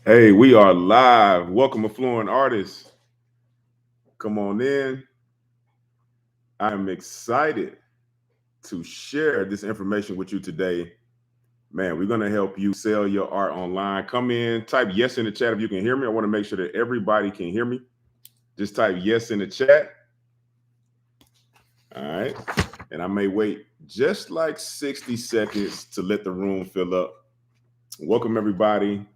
Hey, we are live. Welcome, affluent artists. Come on in. I'm excited to share this information with you today. Man, we're going to help you sell your art online. Come in, type yes in the chat if you can hear me. I want to make sure that everybody can hear me. Just type yes in the chat. All right. And I may wait just like 60 seconds to let the room fill up. Welcome, everybody,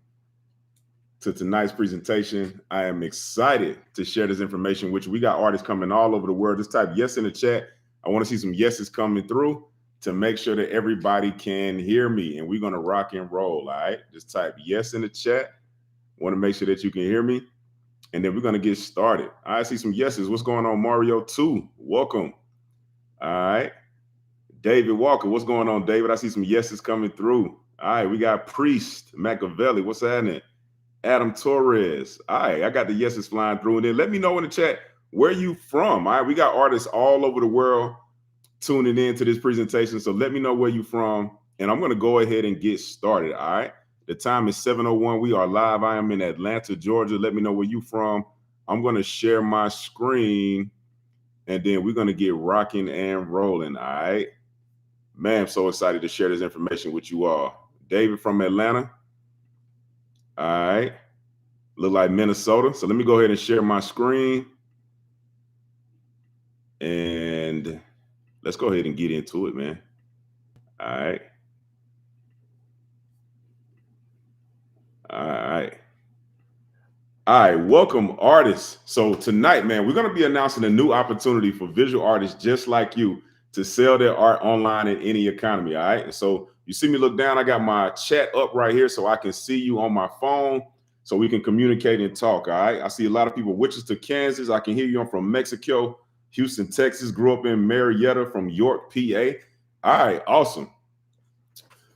to tonight's presentation. I am excited to share this information, which we got artists coming all over the world. Just type yes in the chat. I want to see some yeses coming through to make sure that everybody can hear me, and we're going to rock and roll. All right, just type yes in the chat. I want to make sure that you can hear me, and then we're going to get started. I see some yeses. What's going on, Mario 2? Welcome. All right, David Walker. What's going on, David? I see some yeses coming through. All right, we got Priest Machiavelli. What's happening? Adam Torres. All right, I got the yeses flying through. And then let me know in the chat where you from. All right, we got artists all over the world tuning in to this presentation. So let me know where you from. And I'm going to go ahead and get started. All right. The time is 7:01. We are live. I am in Atlanta, Georgia. Let me know where you from. I'm going to share my screen. And then we're going to get rocking and rolling. All right. Man, I'm so excited to share this information with you all. David from Atlanta. All right. Look like Minnesota. So let me go ahead and share my screen. And let's go ahead and get into it, man. All right. All right. All right. Welcome, artists. So tonight, man, we're going to be announcing a new opportunity for visual artists just like you to sell their art online in any economy. All right. And so you see me look down. I got my chat up right here so I can see you on my phone so we can communicate and talk. All right. I see a lot of people, Wichita, Kansas. I can hear you. I'm from Mexico, Houston, Texas. Grew up in Marietta from York, PA. All right. Awesome.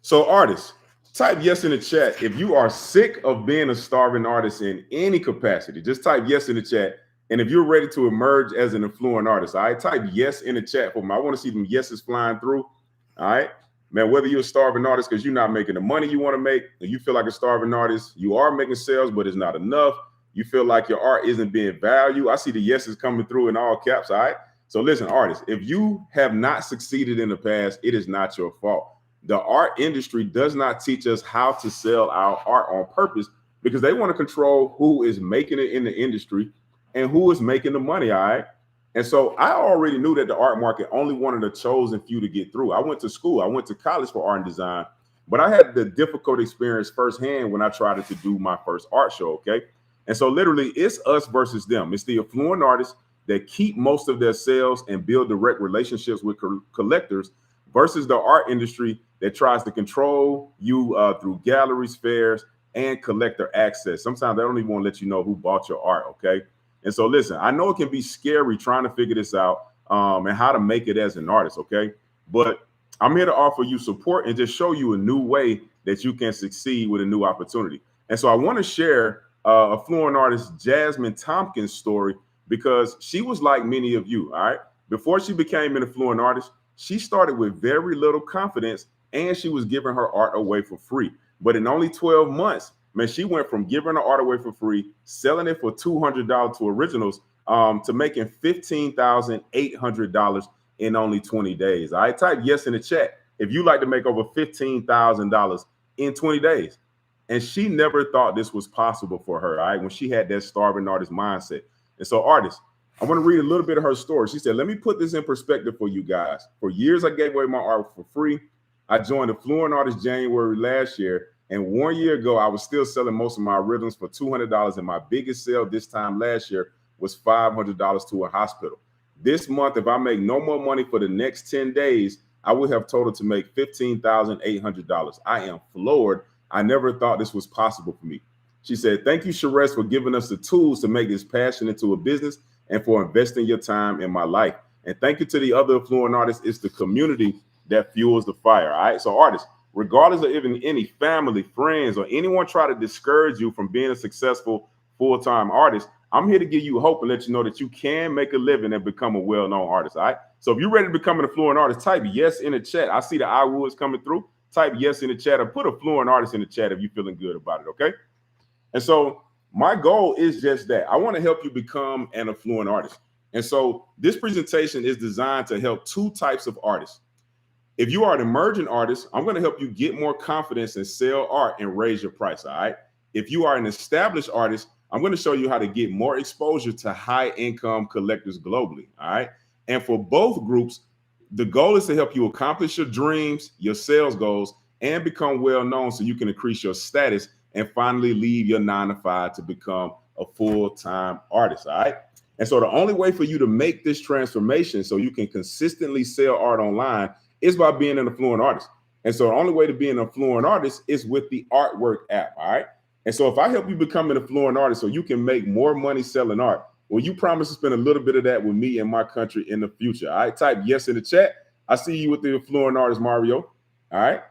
So, artists, type yes in the chat if you are sick of being a starving artist in any capacity. Just type yes in the chat. And if you're ready to emerge as an affluent artist, all right, type yes in the chat for me. I want to see them yeses flying through. All right. Man, whether you're a starving artist because you're not making the money you want to make, or you feel like a starving artist, you are making sales, but it's not enough. You feel like your art isn't being valued. I see the yeses coming through in all caps. All right. So listen, artists, if you have not succeeded in the past, it is not your fault. The art industry does not teach us how to sell our art on purpose because they want to control who is making it in the industry and who is making the money. All right. And so I already knew that the art market only wanted a chosen few to get through. I went to school, I went to college for art and design, but I had the difficult experience firsthand when I tried to do my first art show. Okay. And so literally it's us versus them. It's the affluent artists that keep most of their sales and build direct relationships with collectors versus the art industry that tries to control you through galleries, fairs, and collector access. Sometimes they don't even want to let you know who bought your art, okay? And so listen, I know it can be scary trying to figure this out and how to make it as an artist, okay? But I'm here to offer you support and just show you a new way that you can succeed with a new opportunity. And so I want to share affluent artist Jasmine Tompkins' story because she was like many of you, all right? Before she became an affluent artist, she started with very little confidence and she was giving her art away for free. But in only 12 months, man, she went from giving her art away for free, selling it for $200 to originals, to making $15,800 in only 20 days. I type yes in the chat if you like to make over $15,000 in 20 days. And she never thought this was possible for her, all right, when she had that starving artist mindset. And so, artists, I want to read a little bit of her story. She said, let me put this in perspective for you guys. For years, I gave away my art for free. I joined Affluent Artist January last year. And 1 year ago, I was still selling most of my rhythms for $200. And my biggest sale this time last year was $500 to a hospital. This month, if I make no more money for the next 10 days, I would have total to make $15,800. I am floored. I never thought this was possible for me. She said, thank you, Sherez, for giving us the tools to make this passion into a business and for investing your time in my life. And thank you to the other affluent artists. It's the community that fuels the fire. All right. So, artists, regardless of even any family, friends, or anyone try to discourage you from being a successful full-time artist, I'm here to give you hope and let you know that you can make a living and become a well-known artist. All right. So if you're ready to become an affluent artist, type yes in the chat. I see the I woods coming through. type yes in the chat or put a fluent artist in the chat if you're feeling good about it, okay? And so my goal is just that. I want to help you become an affluent artist. And so this presentation is designed to help two types of artists. If you are an emerging artist, I'm going to help you get more confidence and sell art and raise your price, all right? If you are an established artist, I'm going to show you how to get more exposure to high income collectors globally, all right? And for both groups, the goal is to help you accomplish your dreams, your sales goals, and become well known so you can increase your status and finally leave your 9 to 5 to become a full-time artist, all right? And so the only way for you to make this transformation so you can consistently sell art online is by being an affluent artist. And so the only way to be an affluent artist is with the Artwork app, all right? And so if I help you become an affluent artist so you can make more money selling art, well, you promise to spend a little bit of that with me and my country in the future, all right? Type yes in the chat. I see you with the affluent artist, Mario, all right?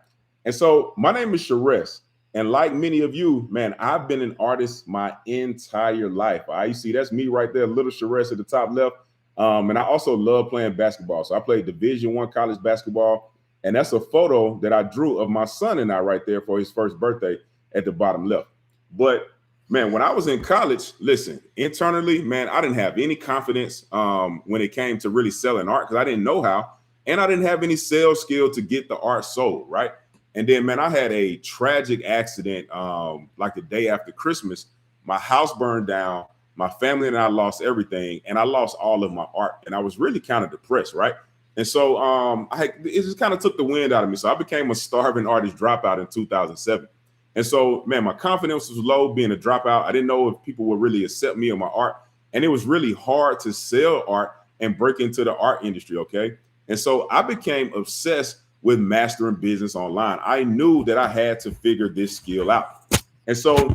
And so my name is Sharess. And like many of you, man, I've been an artist my entire life. All right, you see, that's me right there, little Sharess at the top left. And I also love playing basketball. So I played Division I college basketball. And that's a photo that I drew of my son and I right there for his first birthday at the bottom left. But man, when I was in college, listen, internally, man, I didn't have any confidence when it came to really selling art because I didn't know how. And I didn't have any sales skill to get the art sold, right? And then, man, I had a tragic accident like the day after Christmas. My house burned down. My family and I lost everything. And I lost all of my art. And I was really kind of depressed, right? And so it just kind of took the wind out of me. So I became a starving artist dropout in 2007. And so, man, my confidence was low being a dropout. I didn't know if people would really accept me or my art. And it was really hard to sell art and break into the art industry, okay? And so I became obsessed with mastering business online. I knew that I had to figure this skill out. And so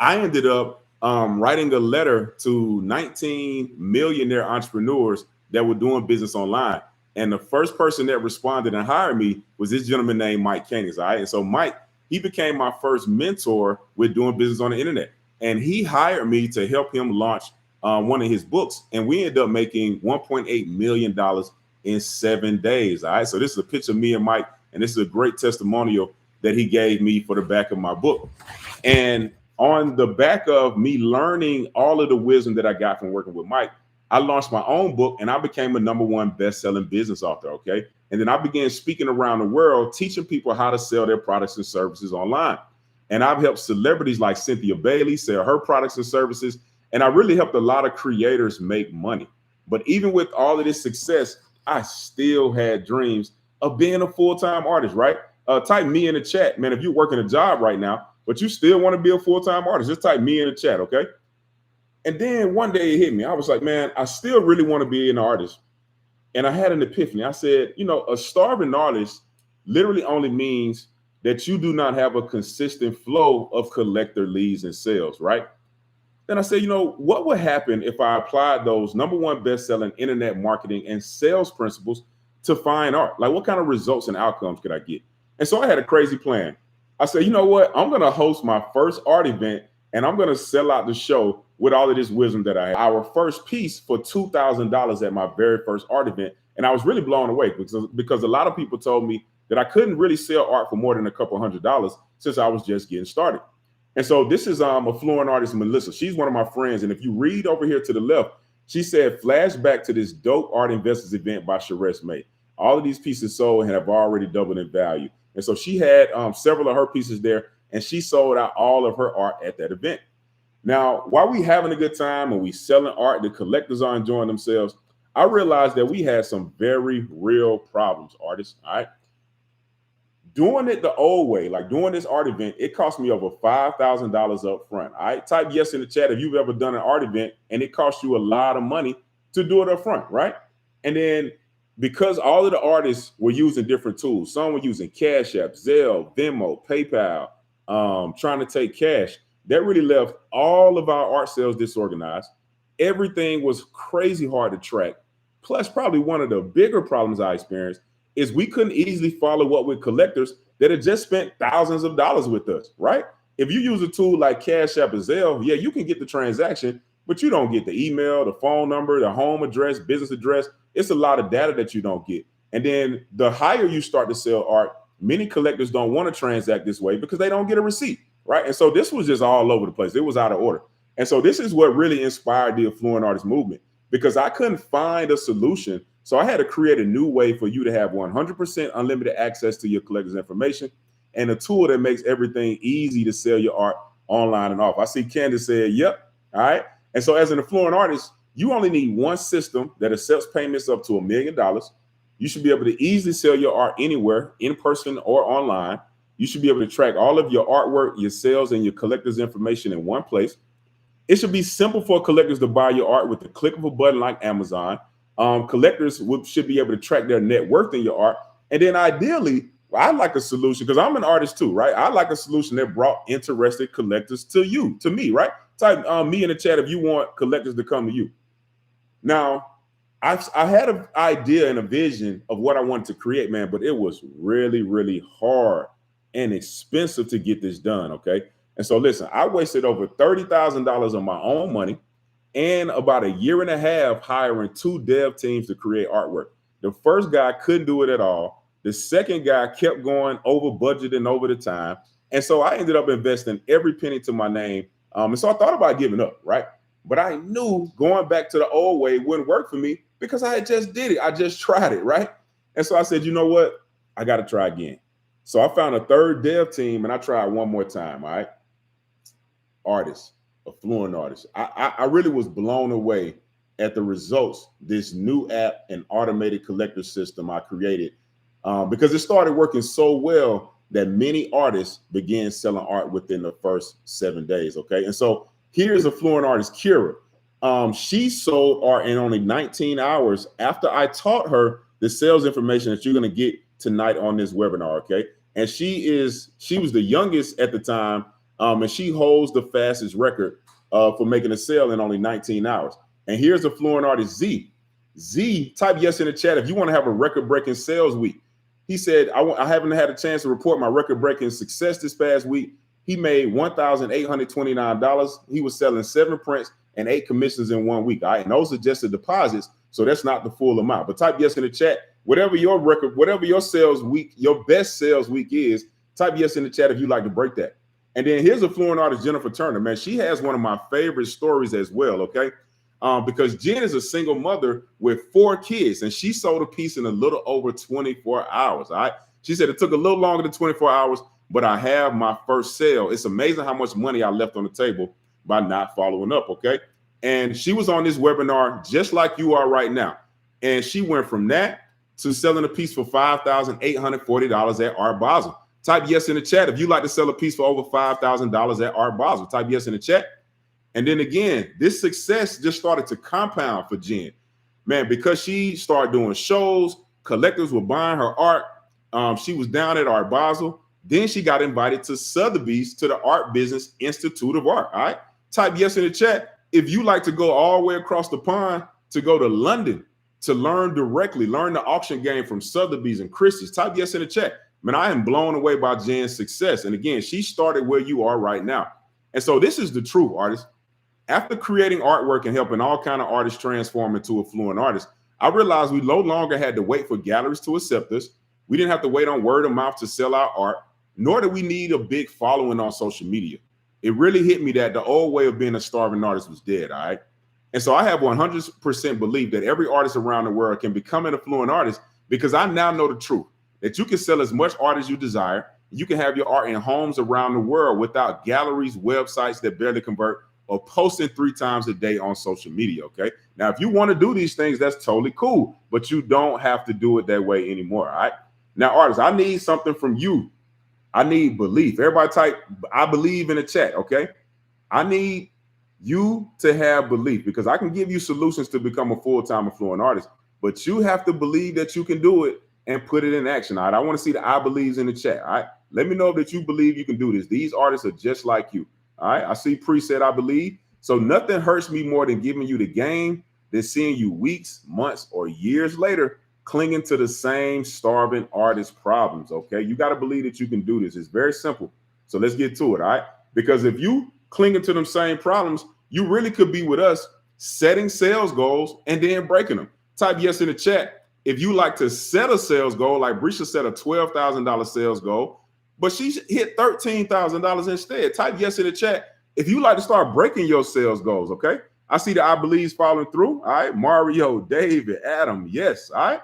I ended up writing a letter to 19 millionaire entrepreneurs that were doing business online. And the first person that responded and hired me was this gentleman named Mike Koenig. All right. And so Mike, he became my first mentor with doing business on the internet. And he hired me to help him launch one of his books. And we ended up making $1.8 million in 7 days. All right. So this is a picture of me and Mike, and this is a great testimonial that he gave me for the back of my book. And on the back of me learning all of the wisdom that I got from working with Mike, I launched my own book and I became a #1 best-selling business author. Okay. And then I began speaking around the world, teaching people how to sell their products and services online. And I've helped celebrities like Cynthia Bailey sell her products and services. And I really helped a lot of creators make money. But even with all of this success, I still had dreams of being a full-time artist, right? Type me in the chat, man, if you're working a job right now, but you still want to be a full-time artist, just type me in the chat, okay? And then one day it hit me. I was like, man, I still really want to be an artist. And I had an epiphany. I said, you know, a starving artist literally only means that you do not have a consistent flow of collector leads and sales, right? Then I said, you know, what would happen if I applied those #1 best-selling internet marketing and sales principles to fine art? Like, what kind of results and outcomes could I get? And so I had a crazy plan. I said, you know what? I'm going to host my first art event, and I'm going to sell out the show with all of this wisdom that I have. Our first piece for $2,000 at my very first art event. And I was really blown away because a lot of people told me that I couldn't really sell art for more than a couple $100s since I was just getting started. And so this is a fluent artist, Melissa. She's one of my friends. And if you read over here to the left, she said, flashback to this dope art investors event by Sharess May. All of these pieces sold and have already doubled in value. And so she had several of her pieces there, and she sold out all of her art at that event. Now, while we having a good time and we selling art, the collectors are enjoying themselves, I realized that we had some very real problems, artists, all right? Doing it the old way, like doing this art event, it cost me over $5,000 up front. All right, type yes in the chat if you've ever done an art event and it costs you a lot of money to do it up front, right? And then because all of the artists were using different tools, some were using Cash App, Zelle, Venmo, PayPal, trying to take cash. That really left all of our art sales disorganized. Everything was crazy hard to track. Plus, probably one of the bigger problems I experienced is we couldn't easily follow up with collectors that had just spent thousands of dollars with us, right? If you use a tool like Cash App or Zelle, yeah, you can get the transaction, but you don't get the email, the phone number, the home address, business address. It's a lot of data that you don't get. And then the higher you start to sell art, Many collectors don't want to transact this way because they don't get a receipt, right? And so this was just all over the place. It was out of order. And so this is what really inspired the affluent artist movement, because I couldn't find a solution. So I had to create a new way for you to have 100% unlimited access to your collector's information, and a tool that makes everything easy to sell your art online and off. I see Candace said, yep. All right. And so as an affluent artist, you only need one system that accepts payments up to $1 million. You should be able to easily sell your art anywhere, in person or online. You should be able to track all of your artwork, your sales, and your collector's information in one place. It should be simple for collectors to buy your art with a click of a button like Amazon. Collectors should be able to track their net worth in your art. And then ideally, I like a solution, because I'm an artist too, right? I like a solution that brought interested collectors to you, to me, right? Type me in the chat if you want collectors to come to you. Now, I had an idea and a vision of what I wanted to create, man, but it was really, really hard and expensive to get this done, okay? And so listen, I wasted over $30,000 of my own money and about a year and a half hiring 2 dev teams to create artwork. The first guy couldn't do it at all. The second guy kept going over budget and over the time. And so I ended up investing every penny to my name. And so I thought about giving up, right? But I knew going back to the old way wouldn't work for me because I had just did it. I just tried it, right? And so I said, you know what? I got to try again. So I found a third dev team and I tried one more time, all right? Artists, affluent artists. I really was blown away at the results this new app and automated collector system I created, because it started working so well that many artists began selling art within the first 7 days, okay? And so here's affluent artist Kira. She sold art in only 19 hours after I taught her the sales information that you're going to get tonight on this webinar, okay? And she was the youngest at the time, and she holds the fastest record for making a sale in only 19 hours. And here's affluent artist Z. Z, type yes in the chat if you want to have a record-breaking sales week. He said, I haven't had a chance to report my record-breaking success this past week. He made $1,829. He was selling 7 prints and 8 commissions in 1 week. All right, and those are just the deposits, so that's not the full amount. But type yes in the chat. Whatever your record, whatever your sales week, your best sales week is, type yes in the chat if you'd like to break that. And then here's affluent artist Jennifer Turner. Man, she has one of my favorite stories as well, okay? Because Jen is a single mother with 4 kids, and she sold a piece in a little over 24 hours, all right? She said it took a little longer than 24 hours, but I have my first sale. It's amazing how much money I left on the table by not following up, okay? And she was on this webinar just like you are right now. And she went from that to selling a piece for $5,840 at Art Basel. Type yes in the chat if you'd like to sell a piece for over $5,000 at Art Basel. Type yes in the chat. And then again, this success just started to compound for Jen. Man, because she started doing shows, collectors were buying her art. She was down at Art Basel. Then she got invited to Sotheby's to the Art Business Institute of Art, all right? Type yes in the chat if you like to go all the way across the pond to go to London to learn directly, learn the auction game from Sotheby's and Christie's. Type yes in the chat. Man, I am blown away by Jen's success. And again, she started where you are right now. And so this is the truth, artists. After creating artwork and helping all kind of artists transform into affluent artists, I realized we no longer had to wait for galleries to accept us. We didn't have to wait on word of mouth to sell our art, nor do we need a big following on social media. It really hit me that the old way of being a starving artist was dead, all right? And so I have 100% belief that every artist around the world can become an affluent artist, because I now know the truth, that you can sell as much art as you desire. You can have your art in homes around the world without galleries, websites that barely convert, or posting 3 times a day on social media, okay? Now, if you want to do these things, that's totally cool, but you don't have to do it that way anymore, all right? Now, artists, I need something from you. I need belief. Everybody type, I believe in the chat, okay? I need you to have belief, because I can give you solutions to become a full-time affluent artist, but you have to believe that you can do it and put it in action, all right? I want to see the I believes in the chat, all right? Let me know that you believe you can do this. These artists are just like you, all right? I see Pre said, I believe. So nothing hurts me more than giving you the game than seeing you weeks, months, or years later clinging to the same starving artist problems, okay? You got to believe that you can do this. It's very simple. So let's get to it, all right? Because if you clinging to them same problems, you really could be with us setting sales goals and then breaking them. Type yes in the chat If you like to set a sales goal, like Brescia set a $12,000 sales goal, but she hit $13,000 instead. Type yes in the chat if you like to start breaking your sales goals, okay? I see the I believe's following through. All right, Mario, David, Adam, yes, all right.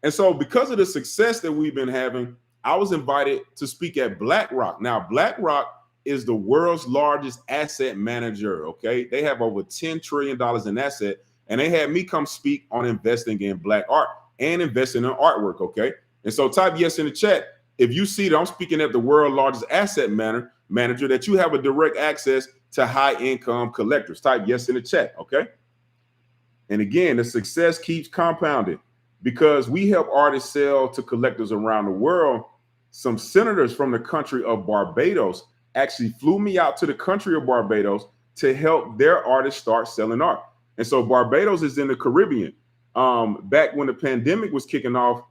And so because of the success that we've been having, I was invited to speak at BlackRock. Now, BlackRock is the world's largest asset manager, okay? They have over $10 trillion in asset, and they had me come speak on investing in Black art and investing in artwork, okay? And so type yes in the chat if you see that I'm speaking at the world's largest asset manager, that you have a direct access to high income collectors. Type yes in the chat, okay? And again, the success keeps compounding because we help artists sell to collectors around the world. Some senators from the country of Barbados actually flew me out to the country of Barbados to help their artists start selling art. And so Barbados is in the Caribbean. Back when the pandemic was kicking off,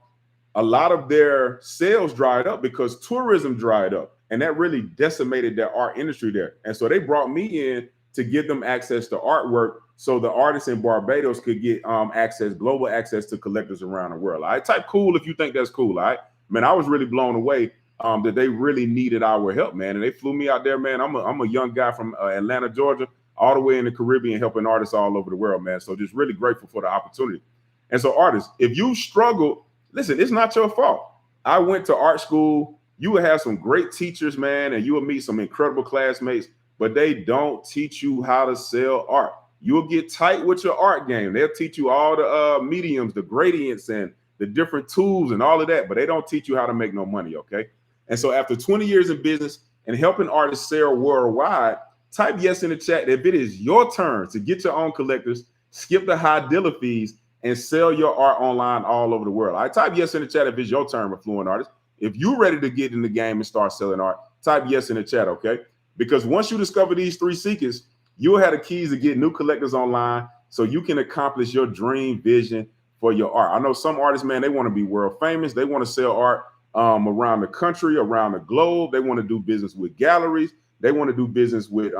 a lot of their sales dried up because tourism dried up, and that really decimated their art industry there. And so they brought me in to give them access to artwork so the artists in Barbados could get global access to collectors around the world. All right, type cool if you think that's cool. All right, man, I was really blown away that they really needed our help, man. And they flew me out there, man. I'm a young guy from Atlanta, Georgia, all the way in the Caribbean, helping artists all over the world, man. So just really grateful for the opportunity. And so artists, if you struggle, listen, it's not your fault. I went to art school. You will have some great teachers, man, and you will meet some incredible classmates, but they don't teach you how to sell art. You'll get tight with your art game. They'll teach you all the mediums, the gradients, and the different tools and all of that, but they don't teach you how to make no money, okay? And so after 20 years in business and helping artists sell worldwide, type yes in the chat if it is your turn to get your own collectors, skip the high dealer fees, and sell your art online all over the world. I type yes in the chat if it's your turn, Affluent Artist. If you're ready to get in the game and start selling art, type yes in the chat, okay? Because once you discover these 3 secrets, you'll have the keys to get new collectors online so you can accomplish your dream vision for your art. I know some artists, man, they want to be world famous. They want to sell art around the country, around the globe. They want to do business with galleries. They want to do business with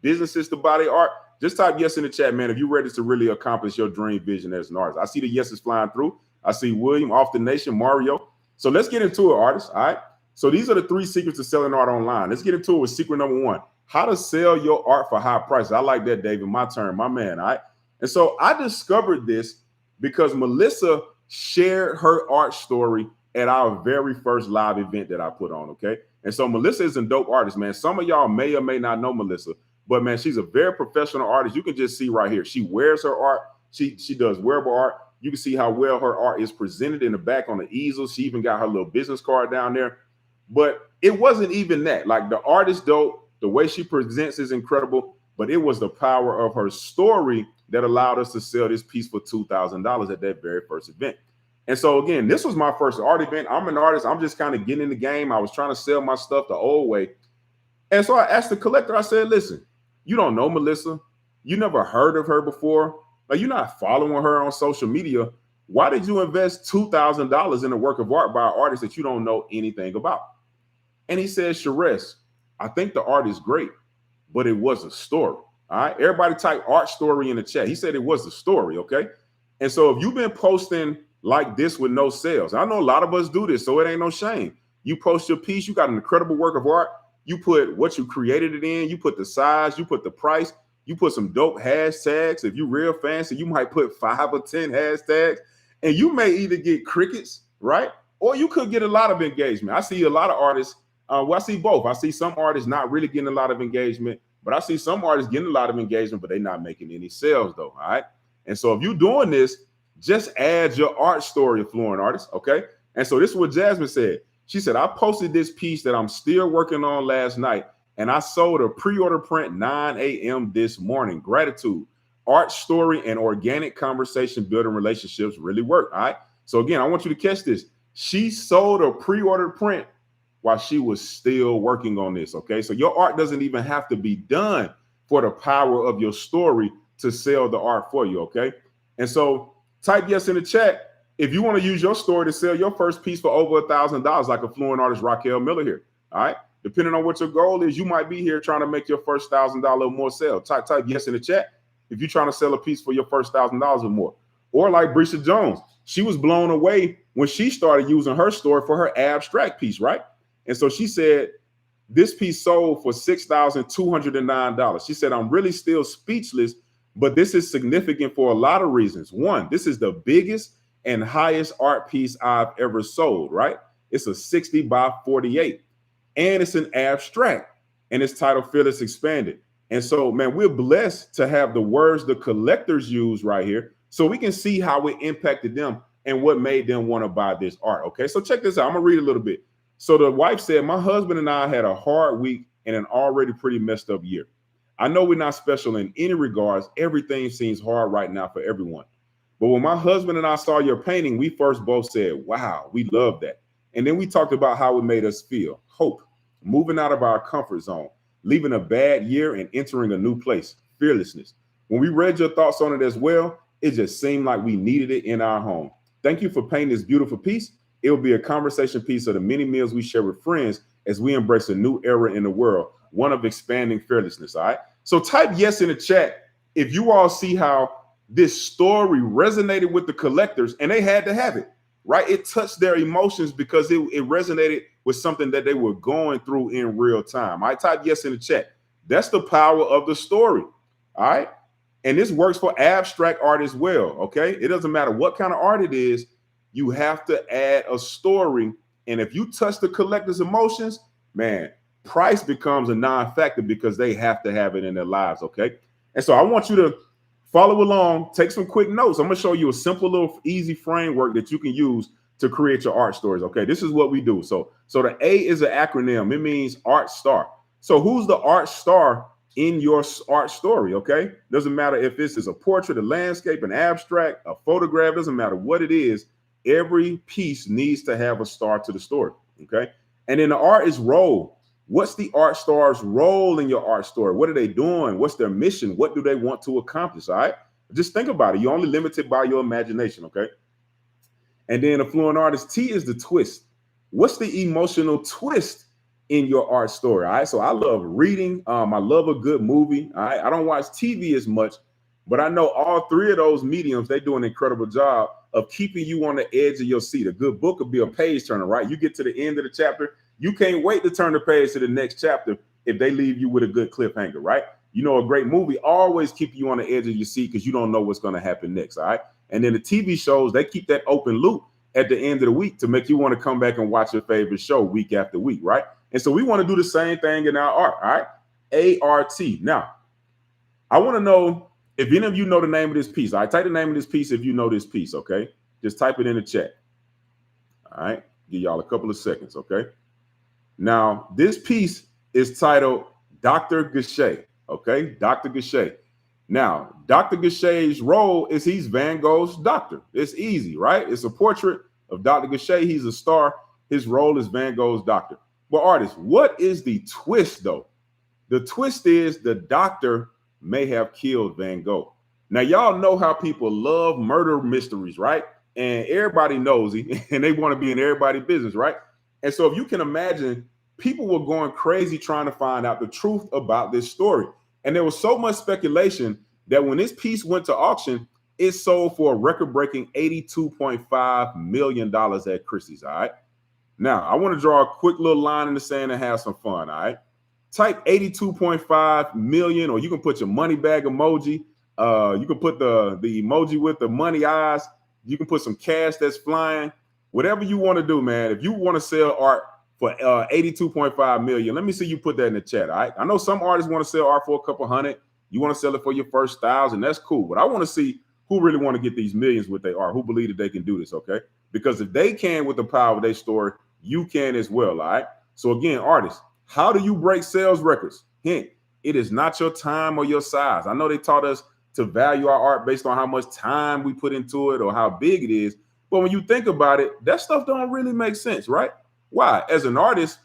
businesses to buy their art. Just type yes in the chat, man, if you're ready to really accomplish your dream vision as an artist. I see the yeses flying through. I see William, Off the Nation, Mario. So let's get into it, artists, all right? So these are the 3 secrets to selling art online. Let's get into it with secret number 1, how to sell your art for high prices. I like that, David. My turn, my man, all right? And so I discovered this because Melissa shared her art story at our very first live event that I put on, okay? And so Melissa is a dope artist, man. Some of y'all may or may not know Melissa, but man, she's a very professional artist. You can just see right here. She wears her art. She does wearable art. You can see how well her art is presented in the back on the easel. She even got her little business card down there. But it wasn't even that. Like, the art is dope. The way she presents is incredible. But it was the power of her story that allowed us to sell this piece for $2,000 at that very first event. And so again, this was my first art event. I'm an artist. I'm just kind of getting in the game. I was trying to sell my stuff the old way. And so I asked the collector, I said, listen, you don't know Melissa. You never heard of her before. Like, you're not following her on social media. Why did you invest $2,000 in a work of art by an artist that you don't know anything about? And he said, Sharess, I think the art is great, but it was a story. All right. Everybody type art story in the chat. He said it was a story. Okay. And so if you've been posting like this with no sales, I know a lot of us do this, so it ain't no shame. You post your piece, you got an incredible work of art. You put what you created it in, you put the size, you put the price, you put some dope hashtags. If you're real fancy, you might put 5 or 10 hashtags, and you may either get crickets, right? Or you could get a lot of engagement. I see a lot of artists. Well, I see both. I see some artists not really getting a lot of engagement, but I see some artists getting a lot of engagement, but they're not making any sales though. All right. And so if you're doing this, just add your art story, Affluent Artist. Okay. And so this is what Jasmine said. She said, I posted this piece that I'm still working on last night, and I sold a pre-order print 9 a.m. this morning. Gratitude. Art story and organic conversation building relationships really work. All right. So again, I want you to catch this. She sold a pre-ordered print while she was still working on this. Okay. So your art doesn't even have to be done for the power of your story to sell the art for you. Okay. And so type yes in the chat if you want to use your story to sell your first piece for over $1,000, like Affluent Artist Raquel Miller here. All right. Depending on what your goal is, you might be here trying to make your first $1,000 or more sale. Type yes in the chat if you're trying to sell a piece for your first $1,000 or more. Or like Brisha Jones, she was blown away when she started using her story for her abstract piece, right? And so she said, this piece sold for $6,209. She said, I'm really still speechless, but this is significant for a lot of reasons. One, this is the biggest and highest art piece I've ever sold, right? It's a 60 by 48, and it's an abstract, and it's titled Fearless Expanded. And so, man, we're blessed to have the words the collectors use right here so we can see how it impacted them and what made them want to buy this art. Okay, so check this out. I'm going to read a little bit. So the wife said, my husband and I had a hard week and an already pretty messed up year. I know we're not special in any regards. Everything seems hard right now for everyone. But when my husband and I saw your painting, we first both said, wow, we love that. And then we talked about how it made us feel. Hope, moving out of our comfort zone, leaving a bad year and entering a new place, fearlessness. When we read your thoughts on it as well, it just seemed like we needed it in our home. Thank you for painting this beautiful piece. It will be a conversation piece of the many meals we share with friends as we embrace a new era in the world, one of expanding fearlessness. All right. So type yes in the chat if you all see how this story resonated with the collectors, and they had to have it, right? It touched their emotions because it resonated with something that they were going through in real time. I type yes in the chat. That's the power of the story. All right. And this works for abstract art as well. Okay. It doesn't matter what kind of art it is. You have to add a story. And if you touch the collector's emotions, man, price becomes a non-factor because they have to have it in their lives. Okay. And so I want you to follow along, take some quick notes. I'm going to show you a simple little easy framework that you can use to create your art stories. Okay. This is what we do. So the A is an acronym. It means art star. So who's the art star in your art story? Okay. Doesn't matter if this is a portrait, a landscape, an abstract, a photograph, doesn't matter what it is. Every piece needs to have a star to the story. Okay. And then the art is role. What's the art star's role in your art story? What are they doing? What's their mission? What do they want to accomplish? All right. Just think about it. You're only limited by your imagination. Okay. And then a fluent artist, T is the twist. What's the emotional twist in your art story? All right. So I love reading. I love a good movie. All right. I don't watch TV as much, but I know all three of those mediums, they do an incredible job of keeping you on the edge of your seat. A good book could be a page turner, right? You get to the end of the chapter, you can't wait to turn the page to the next chapter if they leave you with a good cliffhanger, right? You know, a great movie always keep you on the edge of your seat because you don't know what's going to happen next, all right? And then the TV shows, they keep that open loop at the end of the week to make you want to come back and watch your favorite show week after week, right? And so we want to do the same thing in our art, all right? ART. Now, I want to know if any of you know the name of this piece. All right, type the name of this piece if you know this piece, okay? Just type it in the chat. All right, give y'all a couple of seconds, okay? Now, this piece is titled Dr. Gachet, okay? Dr. Gachet. Now, Dr. Gachet's role is he's Van Gogh's doctor. It's easy, right? It's a portrait of Dr. Gachet. He's a star. His role is Van Gogh's doctor. But artists, what is the twist, though? The twist is the doctor may have killed Van Gogh. Now, y'all know how people love murder mysteries, right? And everybody knows he, and they want to be in everybody's business, right? And so if you can imagine, people were going crazy trying to find out the truth about this story. And there was so much speculation that when this piece went to auction, it sold for a record-breaking $82.5 million at Christie's, all right? Now, I want to draw a quick little line in the sand and have some fun, all right? Type 82.5 million, or you can put your money bag emoji. You can put the emoji with the money eyes. You can put some cash that's flying. Whatever you want to do, man. If you want to sell art for 82.5 million, let me see you put that in the chat, all right? I know some artists want to sell art for a couple hundred. You want to sell it for your first 1,000. That's cool. But I want to see who really want to get these millions with their art, who believe that they can do this, okay? Because if they can with the power of their story, you can as well, all right? So again, artists, how do you break sales records? Hint, it is not your time or your size. I know they taught us to value our art based on how much time we put into it or how big it is. But when you think about it, that stuff don't really make sense, right? Why? As an artist,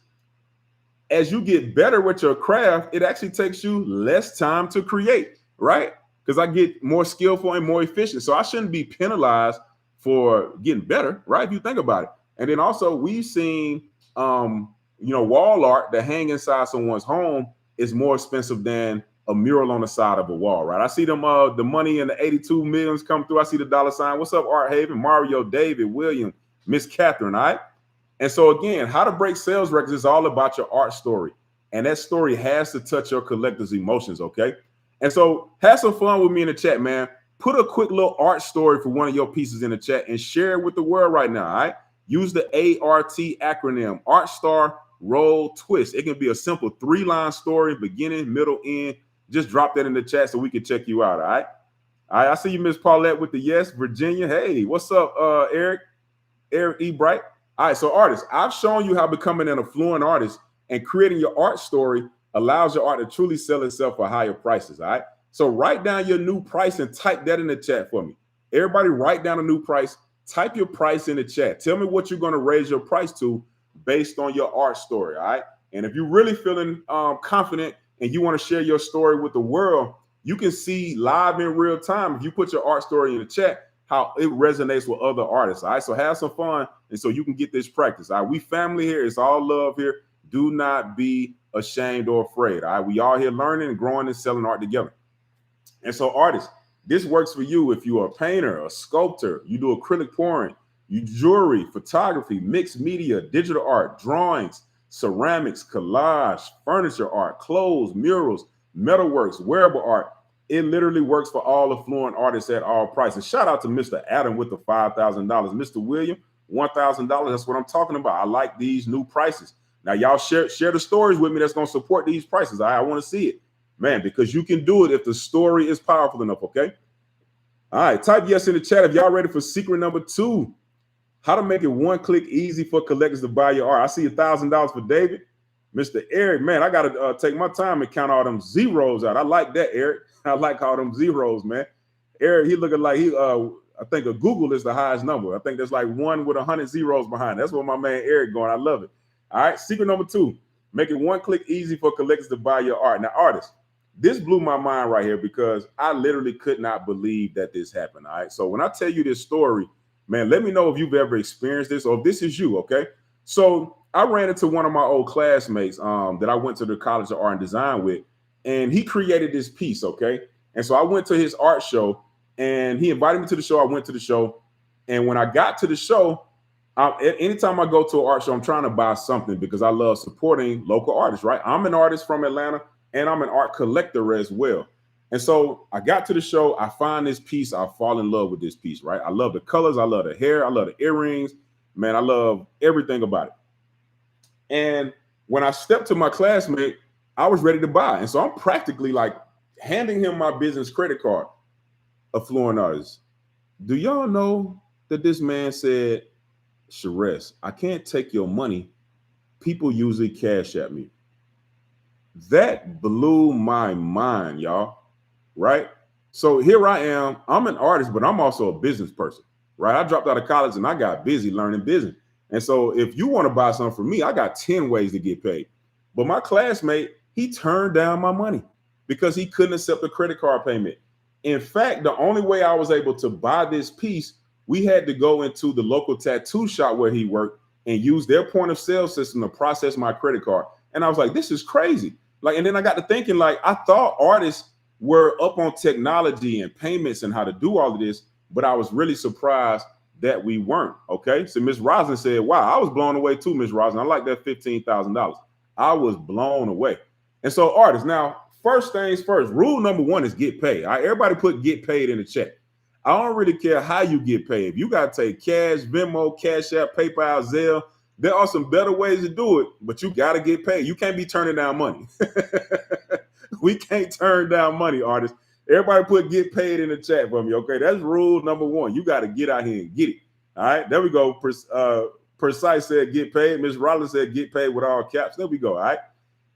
as you get better with your craft, it actually takes you less time to create, right? Because I get more skillful and more efficient. So I shouldn't be penalized for getting better, right? If you think about it. And then also we've seen, wall art that hang inside someone's home is more expensive than a mural on the side of a wall, right? I see them the money and the 82 millions come through. I see the dollar sign. What's up, Art Haven, Mario, David, William, Miss Catherine, all right? And so again, how to break sales records is all about your art story. And that story has to touch your collector's emotions, okay? And so have some fun with me in the chat, man. Put a quick little art story for one of your pieces in the chat and share it with the world right now, all right? Use the ART acronym, Art Star Roll Twist. It can be a simple 3-line story, beginning, middle, end. Just drop that in the chat so we can check you out, all right? All right, I see you, Miss Paulette, with the yes. Virginia, hey, what's up, Eric E. Bright? All right, so artists, I've shown you how becoming an affluent artist and creating your art story allows your art to truly sell itself for higher prices, all right? So write down your new price and type that in the chat for me. Everybody write down a new price. Type your price in the chat. Tell me what you're going to raise your price to based on your art story, all right? And if you're really feeling confident and you want to share your story with the world, you can see live in real time, if you put your art story in the chat, how it resonates with other artists, all right? So have some fun, and so you can get this practice, all right? We family here. It's all love here. Do not be ashamed or afraid, all right? We all here learning and growing and selling art together. And so artists, this works for you if you're a painter, a sculptor, you do acrylic pouring, you jewelry, photography, mixed media, digital art, drawings, ceramics, collage, furniture art, clothes, murals, metalworks, wearable art. It literally works for all affluent artists at all prices. Shout out to Mr. Adam with the $5,000. Mr. William, $1,000. That's what I'm talking about. I like these new prices. Now, y'all share the stories with me that's going to support these prices. I want to see it, man, because you can do it if the story is powerful enough, okay? All right, type yes in the chat if y'all ready for secret number 2. How to make it one-click easy for collectors to buy your art. I see $1,000 for David. Mr. Eric, man, I got to take my time and count all them zeros out. I like that, Eric. I like all them zeros, man. Eric, he looking like I think a Google is the highest number. I think there's like 1 with 100 zeros behind. That's what my man Eric going. I love it. All right, secret number 2, make it one-click easy for collectors to buy your art. Now, artists, this blew my mind right here because I literally could not believe that this happened, all right? So when I tell you this story, man, let me know if you've ever experienced this or if this is you, okay? So I ran into one of my old classmates that I went to the College of Art and Design with, and he created this piece, okay? And so I went to his art show, and he invited me to the show. I went to the show, and when I got to the show, anytime I go to an art show, I'm trying to buy something because I love supporting local artists, right? I'm an artist from Atlanta, and I'm an art collector as well. And so I got to the show, I find this piece, I fall in love with this piece, right? I love the colors, I love the hair, I love the earrings, man, I love everything about it. And when I stepped to my classmate, I was ready to buy. And so I'm practically like handing him my business credit card, affluent artist. Do y'all know that this man said, Sharess, I can't take your money. People usually cash at me. That blew my mind, y'all, right? So here I am. I'm an artist, but I'm also a business person, right? I dropped out of college and I got busy learning business. And so if you want to buy something from me, I got 10 ways to get paid. But my classmate, he turned down my money because he couldn't accept a credit card payment. In fact, the only way I was able to buy this piece, we had to go into the local tattoo shop where he worked and use their point of sale system to process my credit card. And I was like, this is crazy. Like, and then I got to thinking, like, I thought artists were up on technology and payments and how to do all of this, but I was really surprised that we weren't. Okay. So Miss Roslyn said, wow, I was blown away too, Miss Roslyn. I like that $15,000. I was blown away. And so artists, now, first things first, rule number 1 is get paid. All right, everybody put get paid in the chat. I don't really care how you get paid. If you got to take cash, Venmo, Cash App, PayPal, Zelle, there are some better ways to do it, but you got to get paid. You can't be turning down money. We can't turn down money, artists. Everybody put get paid in the chat for me, okay? That's rule number 1. You got to get out here and get it. All right, there we go. Precise said get paid. Ms. Rollins said get paid with all caps. There we go, all right?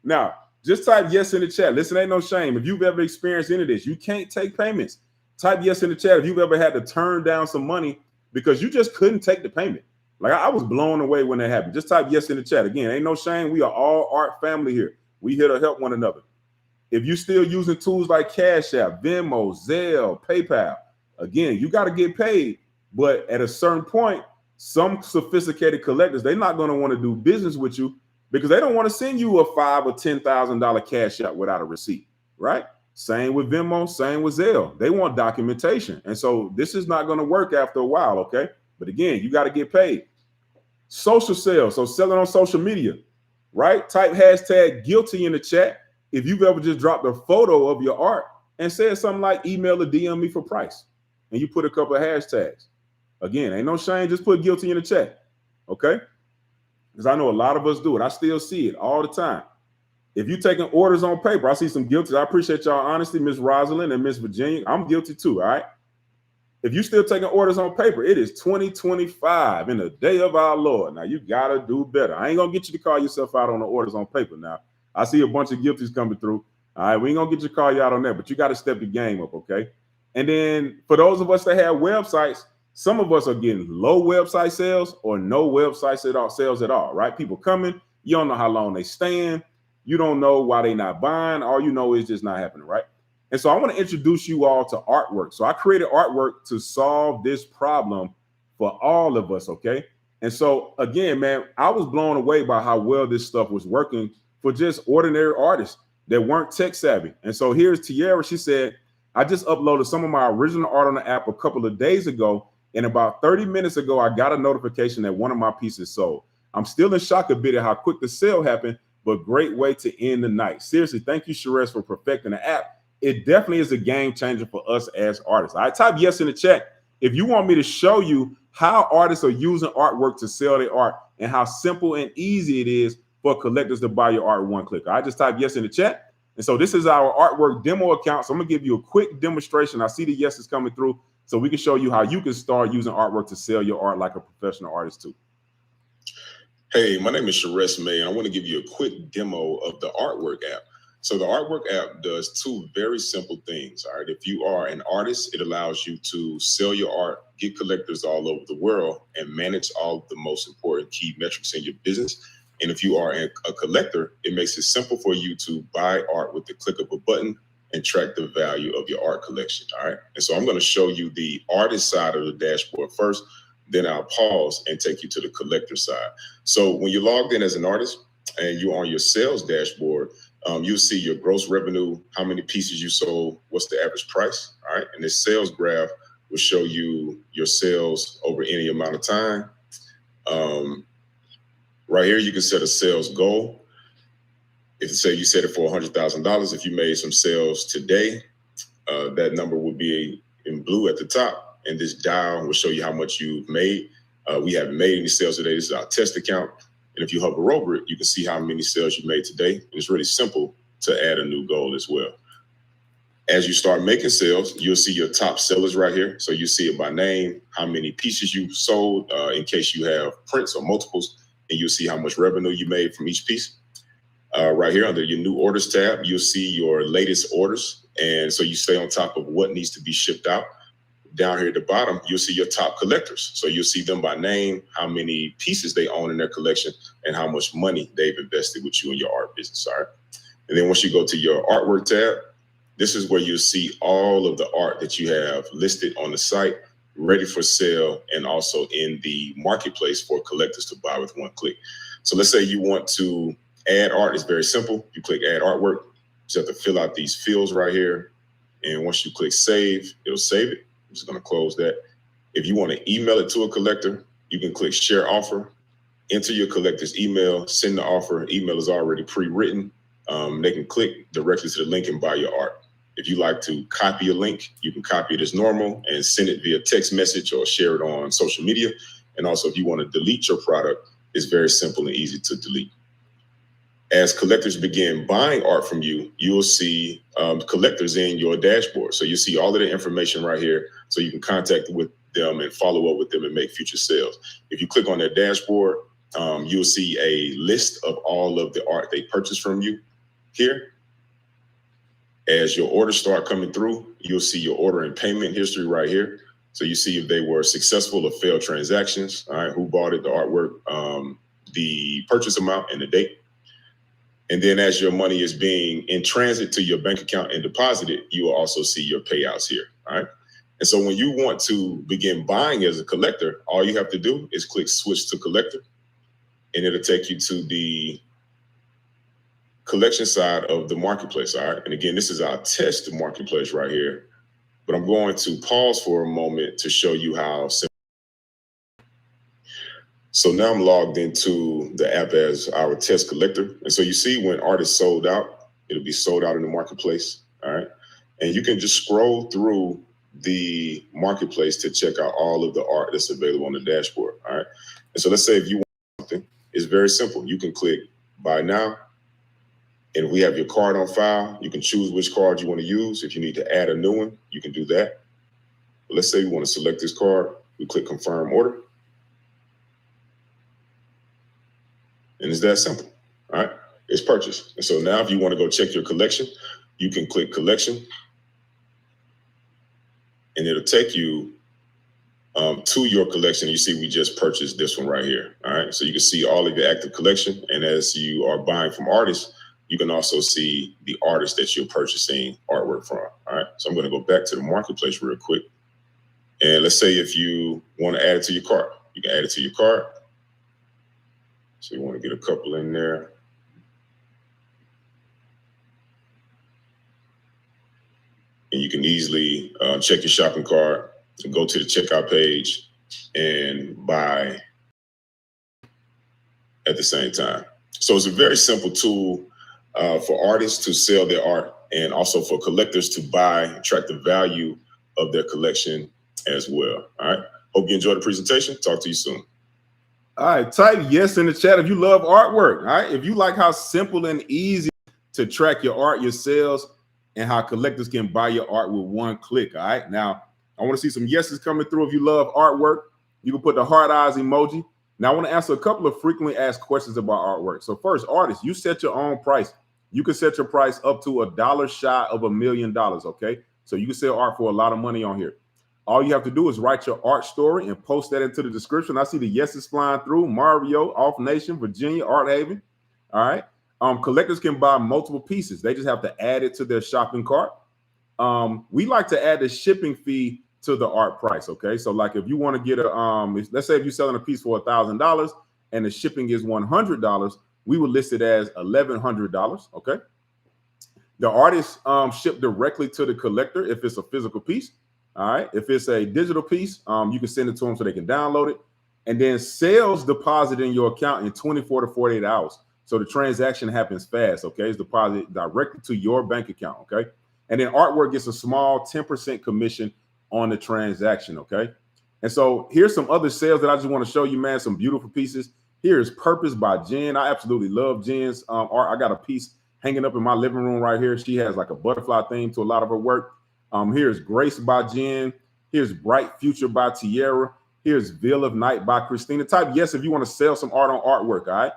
Now, just type yes in the chat. Listen, ain't no shame. If you've ever experienced any of this, you can't take payments. Type yes in the chat if you've ever had to turn down some money because you just couldn't take the payment. Like, I was blown away when that happened. Just type yes in the chat. Again, ain't no shame. We are all art family here. We here to help one another. If you're still using tools like Cash App, Venmo, Zelle, PayPal, again, you got to get paid. But at a certain point, some sophisticated collectors, they're not going to want to do business with you because they don't want to send you a $5,000 or $10,000 cash out without a receipt, right? Same with Venmo, same with Zelle. They want documentation. And so this is not going to work after a while, okay? But again, you got to get paid. Social sales, so selling on social media, right? Type hashtag guilty in the chat if you've ever just dropped a photo of your art and said something like email or DM me for price. And you put a couple of hashtags. Again, ain't no shame, just put guilty in the chat, okay? Because I know a lot of us do it. I still see it all the time. If you're taking orders on paper, I see some guilty. I appreciate y'all honesty, Miss Rosalind and Miss Virginia. I'm guilty too, all right? If you're still taking orders on paper, it is 2025 in the day of our Lord. Now, you got to do better. I ain't going to get you to call yourself out on the orders on paper now. I see a bunch of guilties coming through. All right, we ain't going to get you to call you out on that, but you got to step the game up, okay? And then for those of us that have websites, some of us are getting low website sales or no website sales at all, right? People coming, you don't know how long they staying. You don't know why they not buying. All you know is just not happening, right? And so I want to introduce you all to Artwork. So I created Artwork to solve this problem for all of us, okay? And so again, man, I was blown away by how well this stuff was working for just ordinary artists that weren't tech savvy. And so here's Tiara. She said, I just uploaded some of my original art on the app a couple of days ago, and about 30 minutes ago, I got a notification that one of my pieces sold. I'm still in shock a bit at how quick the sale happened, but great way to end the night. Seriously, thank you, Sherez, for perfecting the app. It definitely is a game changer for us as artists. I type yes in the chat if you want me to show you how artists are using Artwork to sell their art and how simple and easy it is for collectors to buy your art with one click. I just type yes in the chat. And so this is our Artwork demo account. So I'm gonna give you a quick demonstration. I see the yeses coming through, so we can show you how you can start using Artwork to sell your art like a professional artist too. Hey, my name is Sherez May, and I want to give you a quick demo of the Artwork app. So the Artwork app does two very simple things. All right, if you are an artist, it allows you to sell your art, get collectors all over the world, and manage all the most important key metrics in your business. And if you are a collector, it makes it simple for you to buy art with the click of a button and track the value of your art collection. All right, and so I'm going to show you the artist side of the dashboard first. Then I'll pause and take you to the collector side. So when you're logged in as an artist and you're on your sales dashboard, you'll see your gross revenue, how many pieces you sold, what's the average price, all right? And this sales graph will show you your sales over any amount of time. Right here, you can set a sales goal. If say you set it for $100,000, if you made some sales today, that number will be in blue at the top, and this dial will show you how much you've made. We haven't made any sales today. This is our test account. And if you hover over it, you can see how many sales you made today. And it's really simple to add a new goal as well. As you start making sales, you'll see your top sellers right here. So you see it by name, how many pieces you sold in case you have prints or multiples, and you'll see how much revenue you made from each piece. Right here under your new orders tab, you'll see your latest orders. And so you stay on top of what needs to be shipped out. Down here at the bottom, you'll see your top collectors. So you'll see them by name, how many pieces they own in their collection, and how much money they've invested with you in your art business. All right. And then once you go to your artwork tab, this is where you'll see all of the art that you have listed on the site, ready for sale, and also in the marketplace for collectors to buy with one click. So let's say you want to add art. It's very simple. You click add artwork. You just have to fill out these fields right here. And once you click save, it'll save it. I'm just going to close that. If you want to email it to a collector, you can click share offer, enter your collector's email, send the offer. Email is already pre-written. They can click directly to the link and buy your art. If you like to copy a link, you can copy it as normal and send it via text message or share it on social media. And also, if you want to delete your product, it's very simple and easy to delete. As collectors begin buying art from you, you'll see collectors in your dashboard. So you see all of the information right here, so you can contact with them and follow up with them and make future sales. If you click on their dashboard, you'll see a list of all of the art they purchased from you here. As your orders start coming through, you'll see your order and payment history right here. So you see if they were successful or failed transactions, all right, who bought it, the artwork, the purchase amount, and the date. And then as your money is being in transit to your bank account and deposited, you will also see your payouts here, all right? And so when you want to begin buying as a collector, all you have to do is click switch to collector, and it'll take you to the collection side of the marketplace. All right. And again, this is our test marketplace right here. But I'm going to pause for a moment to show you how simple. So now I'm logged into the app as our test collector. And so you see when art is sold out, it'll be sold out in the marketplace. All right. And you can just scroll through the marketplace to check out all of the art that's available on the dashboard. All right. And so let's say if you want something, it's very simple. You can click buy now. And if we have your card on file, you can choose which card you want to use. If you need to add a new one, you can do that. But let's say we want to select this card. We click confirm order. And it's that simple. All right. It's purchased. And so now if you want to go check your collection, you can click collection. And it'll take you to your collection. You see, we just purchased this one right here. All right. So you can see all of your active collection. And as you are buying from artists, you can also see the artist that you're purchasing artwork from. All right. So I'm going to go back to the marketplace real quick. And let's say if you want to add it to your cart, you can add it to your cart. So you want to get a couple in there. And you can easily check your shopping cart and go to the checkout page and buy at the same time. So it's a very simple tool for artists to sell their art and also for collectors to buy and track the value of their collection as well. All right. Hope you enjoyed the presentation. Talk to you soon. All right. Type yes in the chat if you love artwork. All right. If you like how simple and easy to track your art, your sales, and how collectors can buy your art with one click. All right. Now, I want to see some yeses coming through. If you love artwork, you can put the heart eyes emoji. Now, I want to answer a couple of frequently asked questions about artwork. So first, artists, you set your own price. You can set your price up to $1 shy of $1 million. Okay. So you can sell art for a lot of money on here. All you have to do is write your art story and post that into the description. I see the yeses flying through. Mario, Off Nation, Virginia, Art Haven. All right. Collectors can buy multiple pieces. They just have to add it to their shopping cart. We like to add the shipping fee to the art price. Okay. So like if you want to get a, let's say if you're selling a piece for $1,000 and the shipping is $100, we would list it as $1,100. Okay. The artist ship directly to the collector if it's a physical piece. All right. If it's a digital piece, you can send it to them so they can download it. And then sales deposit in your account in 24 to 48 hours. So the transaction happens fast. Okay. It's deposited directly to your bank account. Okay. And then artwork gets a small 10% commission on the transaction. Okay. And so here's some other sales that I just want to show you, man. Some beautiful pieces. Here is Purpose by Jen. I absolutely love Jen's art. I got a piece hanging up in my living room right here. She has like a butterfly theme to a lot of her work. Here's Grace by Jen. Here's Bright Future by Tierra. Here's Veil of Night by Christina. Type yes if you want to sell some art on artwork. All right.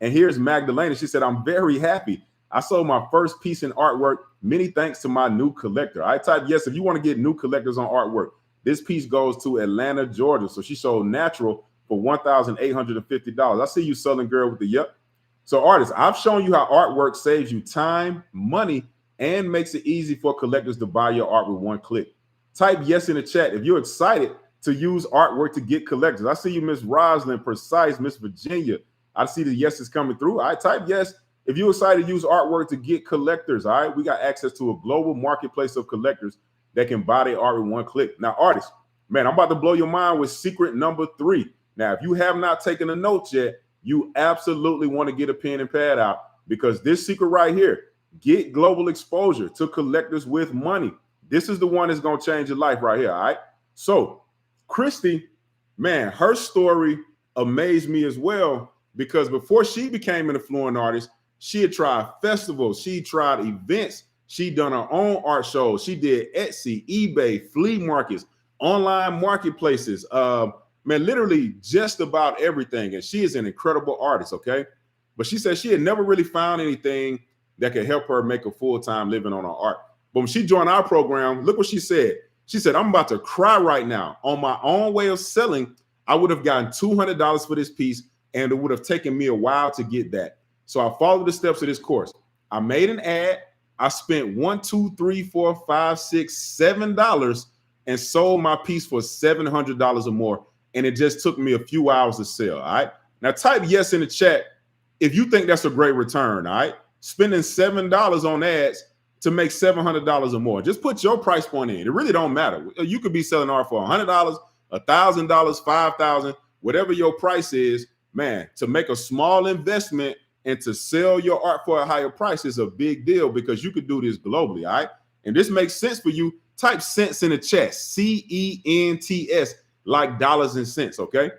And here's Magdalena. She said, I'm very happy. I sold my first piece in artwork. Many thanks to my new collector. I type yes if you want to get new collectors on artwork. This piece goes to Atlanta, Georgia. So she sold natural for $1,850. I see you, Southern Girl, with the yep. So artists, I've shown you how artwork saves you time, money, and makes it easy for collectors to buy your art with one click. Type yes in the chat if you're excited to use artwork to get collectors. I see you, Miss Roslyn, Precise, Miss Virginia. I see the yeses coming through. I type yes if you're excited to use artwork to get collectors. All right, we got access to a global marketplace of collectors that can buy their art with one click. Now, artists, man, I'm about to blow your mind with secret number 3. Now, if you have not taken the notes yet, you absolutely want to get a pen and pad out because this secret right here, get global exposure to collectors with money. This is the one that's going to change your life right here. All right. So Christy, man, her story amazed me as well because before she became an affluent artist, she had tried festivals. She tried events. She done her own art shows. She did Etsy, eBay, flea markets, online marketplaces, man, literally just about everything. And she is an incredible artist. Okay. But she said she had never really found anything that could help her make a full-time living on her art. But when she joined our program, look what she said. She said, I'm about to cry right now. On my own way of selling, I would have gotten $200 for this piece, and it would have taken me a while to get that. So I followed the steps of this course. I made an ad. I spent $1, $2, $3, $4, $5, $6, $7 and sold my piece for $700 or more. And it just took me a few hours to sell. All right. Now type yes in the chat if you think that's a great return. All right. spending $7 on ads to make $700 or more. Just put your price point in. It really don't matter. You could be selling art for $100, $1,000, $5,000, whatever your price is, man. To make a small investment and to sell your art for a higher price is a big deal because you could do this globally, all right? And this makes sense for you. Type cents in the chat, CENTS, like dollars and cents, okay?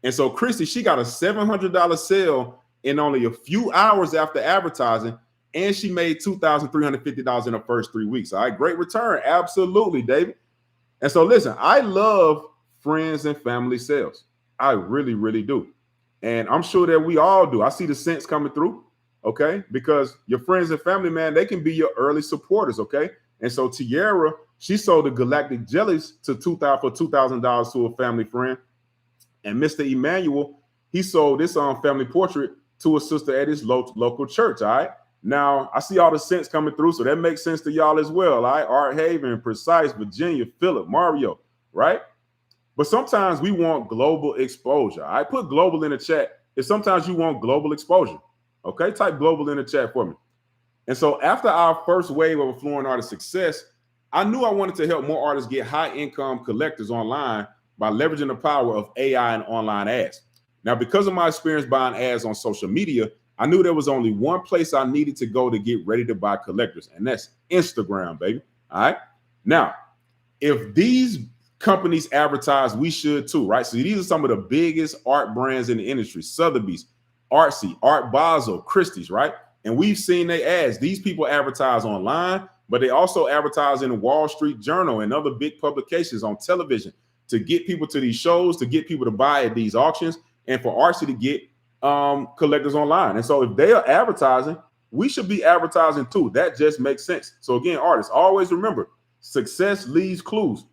And so Christy, she got a $700 sale in only a few hours after advertising, and she made $2,350 in the first 3 weeks. All right, great return. Absolutely, David. And so listen, I love friends and family sales. I really, really do. And I'm sure that we all do. I see the cents coming through, okay? Because your friends and family, man, they can be your early supporters, okay? And so Tiara, she sold the Galactic Jellies for $2,000 to a family friend. And Mr. Emmanuel, he sold this family portrait to a sister at his local church, all right? Now, I see all the cents coming through, so that makes sense to y'all as well, all right? Art Haven, Precise, Virginia, Philip, Mario, right? But sometimes we want global exposure. I put global in the chat if sometimes you want global exposure. Okay, type global in the chat for me. And so after our first wave of Affluent Artist success, I knew I wanted to help more artists get high income collectors online by leveraging the power of AI and online ads. Now, because of my experience buying ads on social media, I knew there was only one place I needed to go to get ready to buy collectors, and that's Instagram, baby. All right. Now, if these companies advertise, we should too, right? So these are some of the biggest art brands in the industry: Sotheby's, Artsy, Art Basel, Christie's, right? And we've seen their ads. These people advertise online, but they also advertise in the Wall Street Journal and other big publications on television to get people to these shows, to get people to buy at these auctions, and for Artsy to get collectors online. And so if they are advertising, we should be advertising too. That just makes sense. So again, artists, always remember, success leaves clues.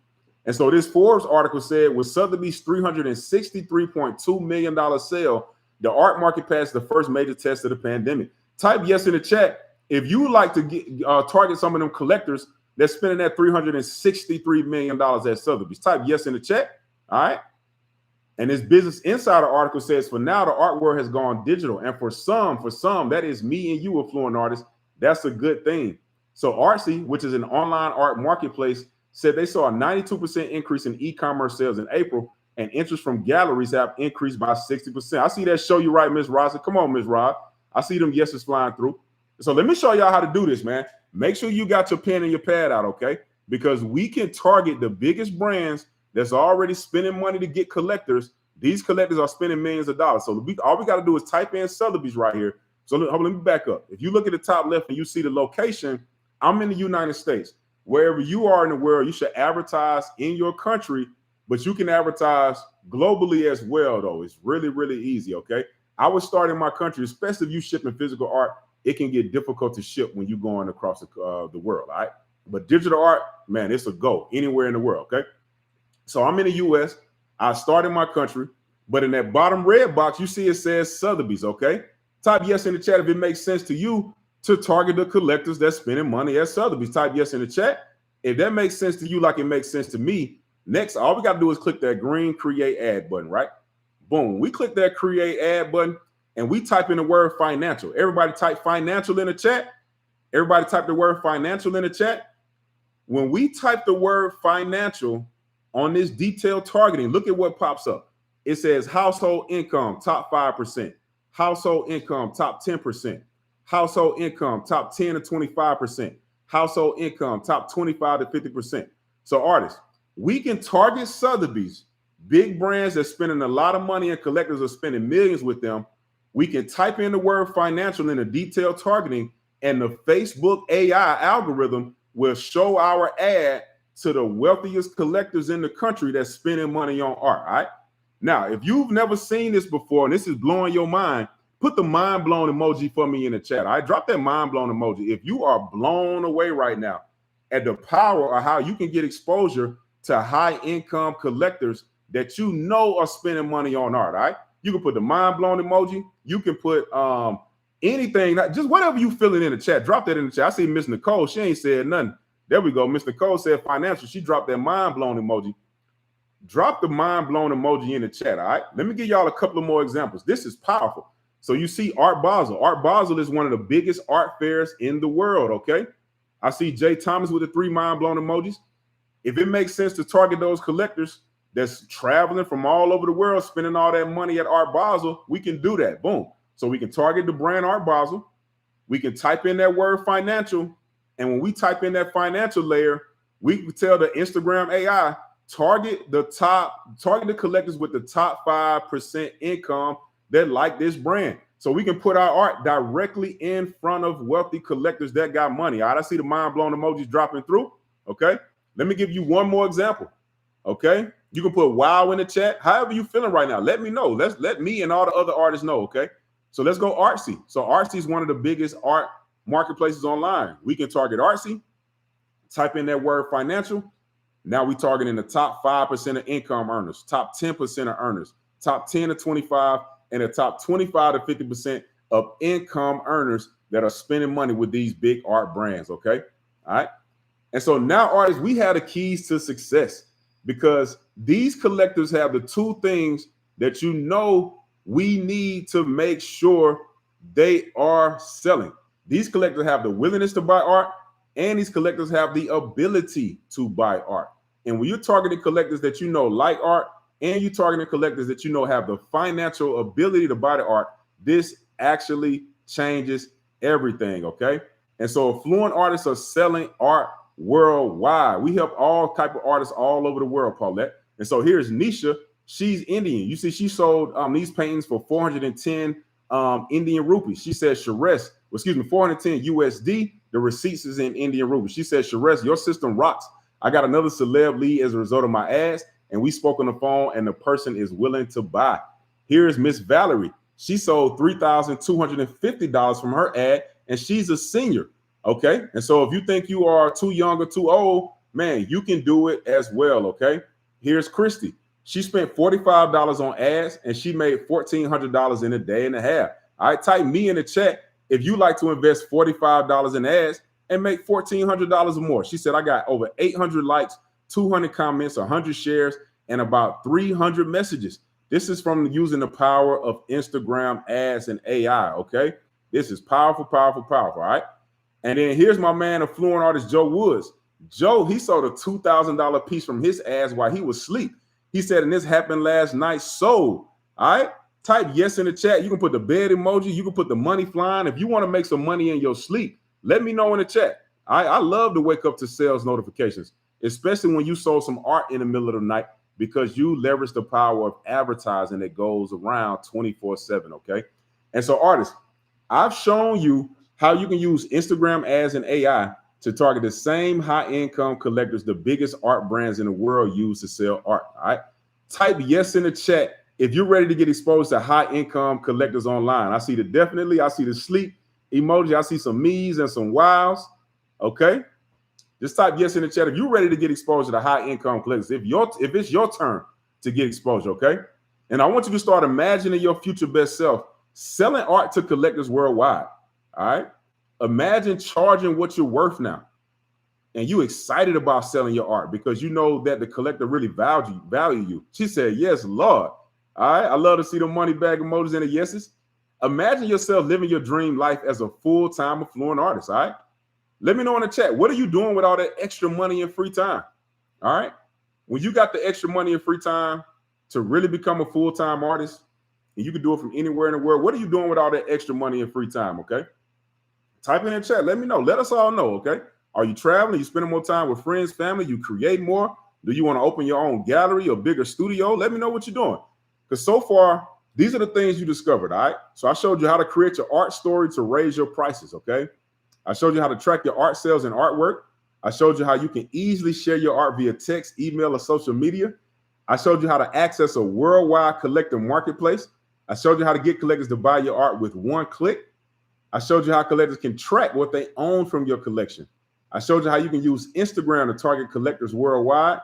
And so this Forbes article said, with Sotheby's $363.2 million sale, the art market passed the first major test of the pandemic. Type yes in the chat if you would like to get target some of them collectors that's spending that $363 million at Sotheby's. Type yes in the chat, all right? And this Business Insider article says, for now, the art world has gone digital. And for some, that is me and you, affluent artists, that's a good thing. So Artsy, which is an online art marketplace, said they saw a 92% increase in e-commerce sales in April, and interest from galleries have increased by 60%. I see that show you right, Ms. Rosa. Come on, Ms. Rod. I see them yeses flying through. So let me show y'all how to do this, man. Make sure you got your pen and your pad out, okay? Because we can target the biggest brands that's already spending money to get collectors. These collectors are spending millions of dollars. So all we got to do is type in Sotheby's right here. So let me back up. If you look at the top left and you see the location, I'm in the United States. Wherever you are in the world, you should advertise in your country, but you can advertise globally as well, though. It's really, really easy, okay? I would start in my country, especially if you shipping physical art. It can get difficult to ship when you're going across the world, all right? But digital art, man, it's a go anywhere in the world, okay? So I'm in the U.S. I start in my country, but in that bottom red box, you see it says Sotheby's, okay? Type yes in the chat if it makes sense to you to target the collectors that's spending money at Sotheby's. Type yes in the chat. If that makes sense to you like it makes sense to me, next, all we got to do is click that green create ad button, right? Boom. We click that create ad button and we type in the word financial. Everybody type financial in the chat. Everybody type the word financial in the chat. When we type the word financial on this detailed targeting, look at what pops up. It says household income, top 5%. Household income, top 10%. Household income, top 10 to 25%. Household income, top 25 to 50%. So artists, we can target Sotheby's, big brands that's spending a lot of money and collectors are spending millions with them. We can type in the word financial in the detailed targeting, and the Facebook AI algorithm will show our ad to the wealthiest collectors in the country that's spending money on art, all right? Now, if you've never seen this before and this is blowing your mind, put the mind blown emoji for me in the chat. I drop that mind blown emoji. If you are blown away right now at the power of how you can get exposure to high income collectors that you know are spending money on art, all right? You can put the mind blown emoji. You can put anything, just whatever you feeling in the chat. Drop that in the chat. I see Miss Nicole. She ain't said nothing. There we go. Miss Nicole said financial. She dropped that mind blown emoji. Drop the mind blown emoji in the chat, all right? Let me give y'all a couple of more examples. This is powerful. So you see Art Basel. Art Basel is one of the biggest art fairs in the world, okay? I see Jay Thomas with the 3 mind-blown emojis. If it makes sense to target those collectors that's traveling from all over the world, spending all that money at Art Basel, we can do that. Boom. So we can target the brand Art Basel. We can type in that word financial. And when we type in that financial layer, we can tell the Instagram AI, target the collectors with the top 5% income that like this brand. So we can put our art directly in front of wealthy collectors that got money. All right, I see the mind-blown emojis dropping through. Okay. Let me give you one more example. Okay. You can put wow in the chat. However you feeling right now, let me know. Let me and all the other artists know. Okay. So let's go Artsy. So Artsy is one of the biggest art marketplaces online. We can target Artsy, type in that word financial. Now we targeting the top 5% of income earners, top 10% of earners, top 10 to 25, and the top 25 to 50% of income earners that are spending money with these big art brands. Okay. All right. And so now, artists, we have the keys to success because these collectors have the 2 things that you know we need to make sure they are selling. These collectors have the willingness to buy art, and these collectors have the ability to buy art. And when you're targeting collectors that you know like art, and you're targeting collectors that you know have the financial ability to buy the art, this actually changes everything, okay? And so affluent artists are selling art worldwide. We help all type of artists all over the world, Paulette. And so here's Nisha. She's Indian. You see, she sold these paintings for 410 Indian rupees. She said, Shares, 410 USD. The receipts is in Indian rupees. She said, Shares, your system rocks. I got another celeb lead as a result of my ads, and we spoke on the phone, and the person is willing to buy. Here's Miss Valerie. She sold $3,250 from her ad, and she's a senior. Okay. And so if you think you are too young or too old, man, you can do it as well. Okay. Here's Christy. She spent $45 on ads and she made $1,400 in a day and a half. All right. Type me in the chat if you like to invest $45 in ads and make $1,400 or more. She said, I got over 800 likes, 200 comments, 100 shares, and about 300 messages. This is from using the power of Instagram ads and AI. Okay. This is powerful, powerful, powerful. All right. And then here's my man, affluent artist Joe Woods. Joe, he sold a $2,000 piece from his ads while he was asleep. He said, and this happened last night. Sold. All right. Type yes in the chat. You can put the bed emoji. You can put the money flying. If you want to make some money in your sleep, let me know in the chat. I love to wake up to sales notifications, especially when you sold some art in the middle of the night because you leverage the power of advertising that goes around 24/7. Okay. And so, artists, I've shown you how you can use Instagram ads and AI to target the same high-income collectors the biggest art brands in the world use to sell art. All right. Type yes in the chat if you're ready to get exposed to high-income collectors online. I see the definitely, I see the sleep emoji, I see some me's and some wows. Okay. Just type yes in the chat if you're ready to get exposure to high-income collectors. If it's your turn to get exposure, okay? And I want you to start imagining your future best self selling art to collectors worldwide. All right. Imagine charging what you're worth now. And you excited about selling your art because you know that the collector really value you. She said, yes, Lord. All right. I love to see the money bag emojis and the yeses. Imagine yourself living your dream life as a full-time affluent artist. All right. Let me know in the chat. What are you doing with all that extra money and free time? All right. When you got the extra money and free time to really become a full-time artist, and you can do it from anywhere in the world, what are you doing with all that extra money and free time? Okay. Type in the chat. Let me know. Let us all know. Okay. Are you traveling? You spending more time with friends, family? You create more? Do you want to open your own gallery or bigger studio? Let me know what you're doing. Because so far, these are the things you discovered. All right. So I showed you how to create your art story to raise your prices. Okay. I showed you how to track your art sales and artwork. I showed you how you can easily share your art via text, email, or social media. I showed you how to access a worldwide collector marketplace. I showed you how to get collectors to buy your art with one click. I showed you how collectors can track what they own from your collection. I showed you how you can use Instagram to target collectors worldwide.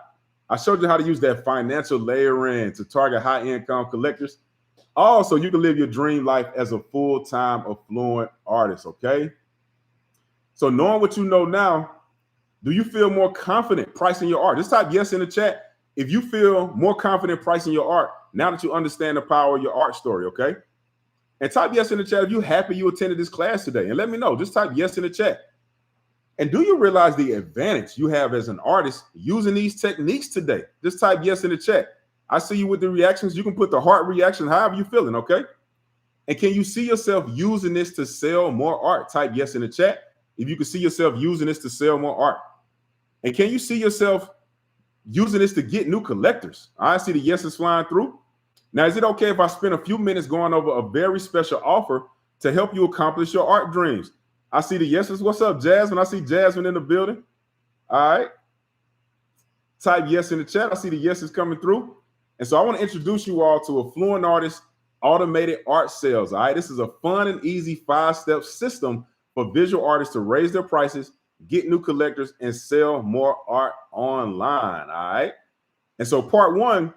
I showed you how to use that financial layering to target high-income collectors. Also, you can live your dream life as a full-time affluent artist, okay? So knowing what you know now, do you feel more confident pricing your art? Just type yes in the chat if you feel more confident pricing your art now that you understand the power of your art story, okay? And type yes in the chat if you're happy you attended this class today. And let me know. Just type yes in the chat. And do you realize the advantage you have as an artist using these techniques today? Just type yes in the chat. I see you with the reactions. You can put the heart reaction, however you're feeling, okay? And can you see yourself using this to sell more art? Type yes in the chat if you can see yourself using this to sell more art. And can you see yourself using this to get new collectors? I see the yeses flying through. Now, is it okay if I spend a few minutes going over a very special offer to help you accomplish your art dreams? I see the yeses. What's up, Jasmine? I see Jasmine in the building. All right. Type yes in the chat. I see the yeses coming through. And so I want to introduce you all to Affluent Artist Automated Art Sales. All right. This is a fun and easy 5-step system for visual artists to raise their prices, get new collectors, and sell more art online. All right. And so part 1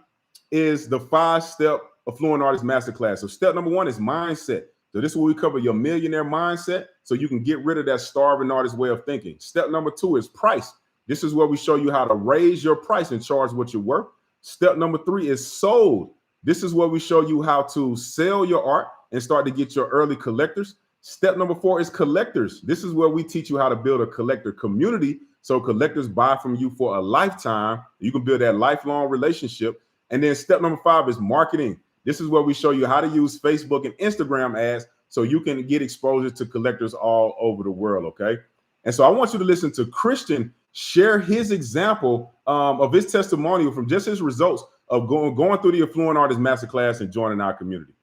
is the 5-step Affluent Artist Masterclass. So step number 1 is mindset. So this is where we cover your millionaire mindset so you can get rid of that starving artist way of thinking. Step number 2 is price. This is where we show you how to raise your price and charge what you're worth. Step number 3 is sold. This is where we show you how to sell your art and start to get your early collectors. Step number 4 is collectors. This is where we teach you how to build a collector community so collectors buy from you for a lifetime. You can build that lifelong relationship. And then step number 5 is marketing. This is where we show you how to use Facebook and Instagram ads so you can get exposure to collectors all over the world, okay? And so I want you to listen to Christian share his example of his testimonial from just his results of going through the Affluent Artist Masterclass and joining our community.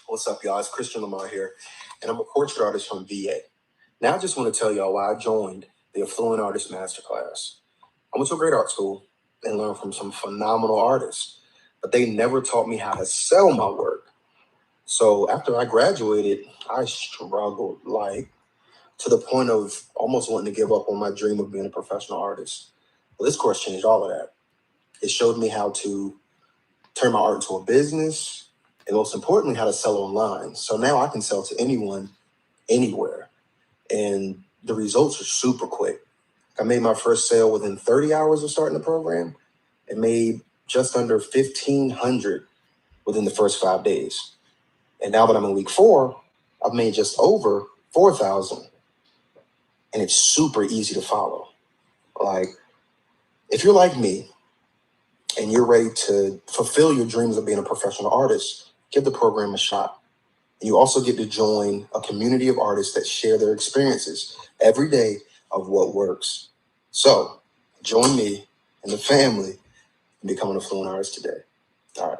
What's up, y'all? It's Christian Lamar here, and I'm a portrait artist from VA. Now I just want to tell y'all why I joined the Affluent Artist Masterclass. I went to a great art school and learned from some phenomenal artists, but they never taught me how to sell my work. So after I graduated, I struggled to the point of almost wanting to give up on my dream of being a professional artist. Well, this course changed all of that. It showed me how to turn my art into a business, and most importantly, how to sell online. So now I can sell to anyone, anywhere. And the results are super quick. I made my first sale within 30 hours of starting the program and made just under $1,500 within the first 5 days. And now that I'm in week 4, I've made just over $4,000. And it's super easy to follow. If you're like me and you're ready to fulfill your dreams of being a professional artist, give the program a shot. And you also get to join a community of artists that share their experiences every day of what works. So join me and the family and become an affluent artist today. All right.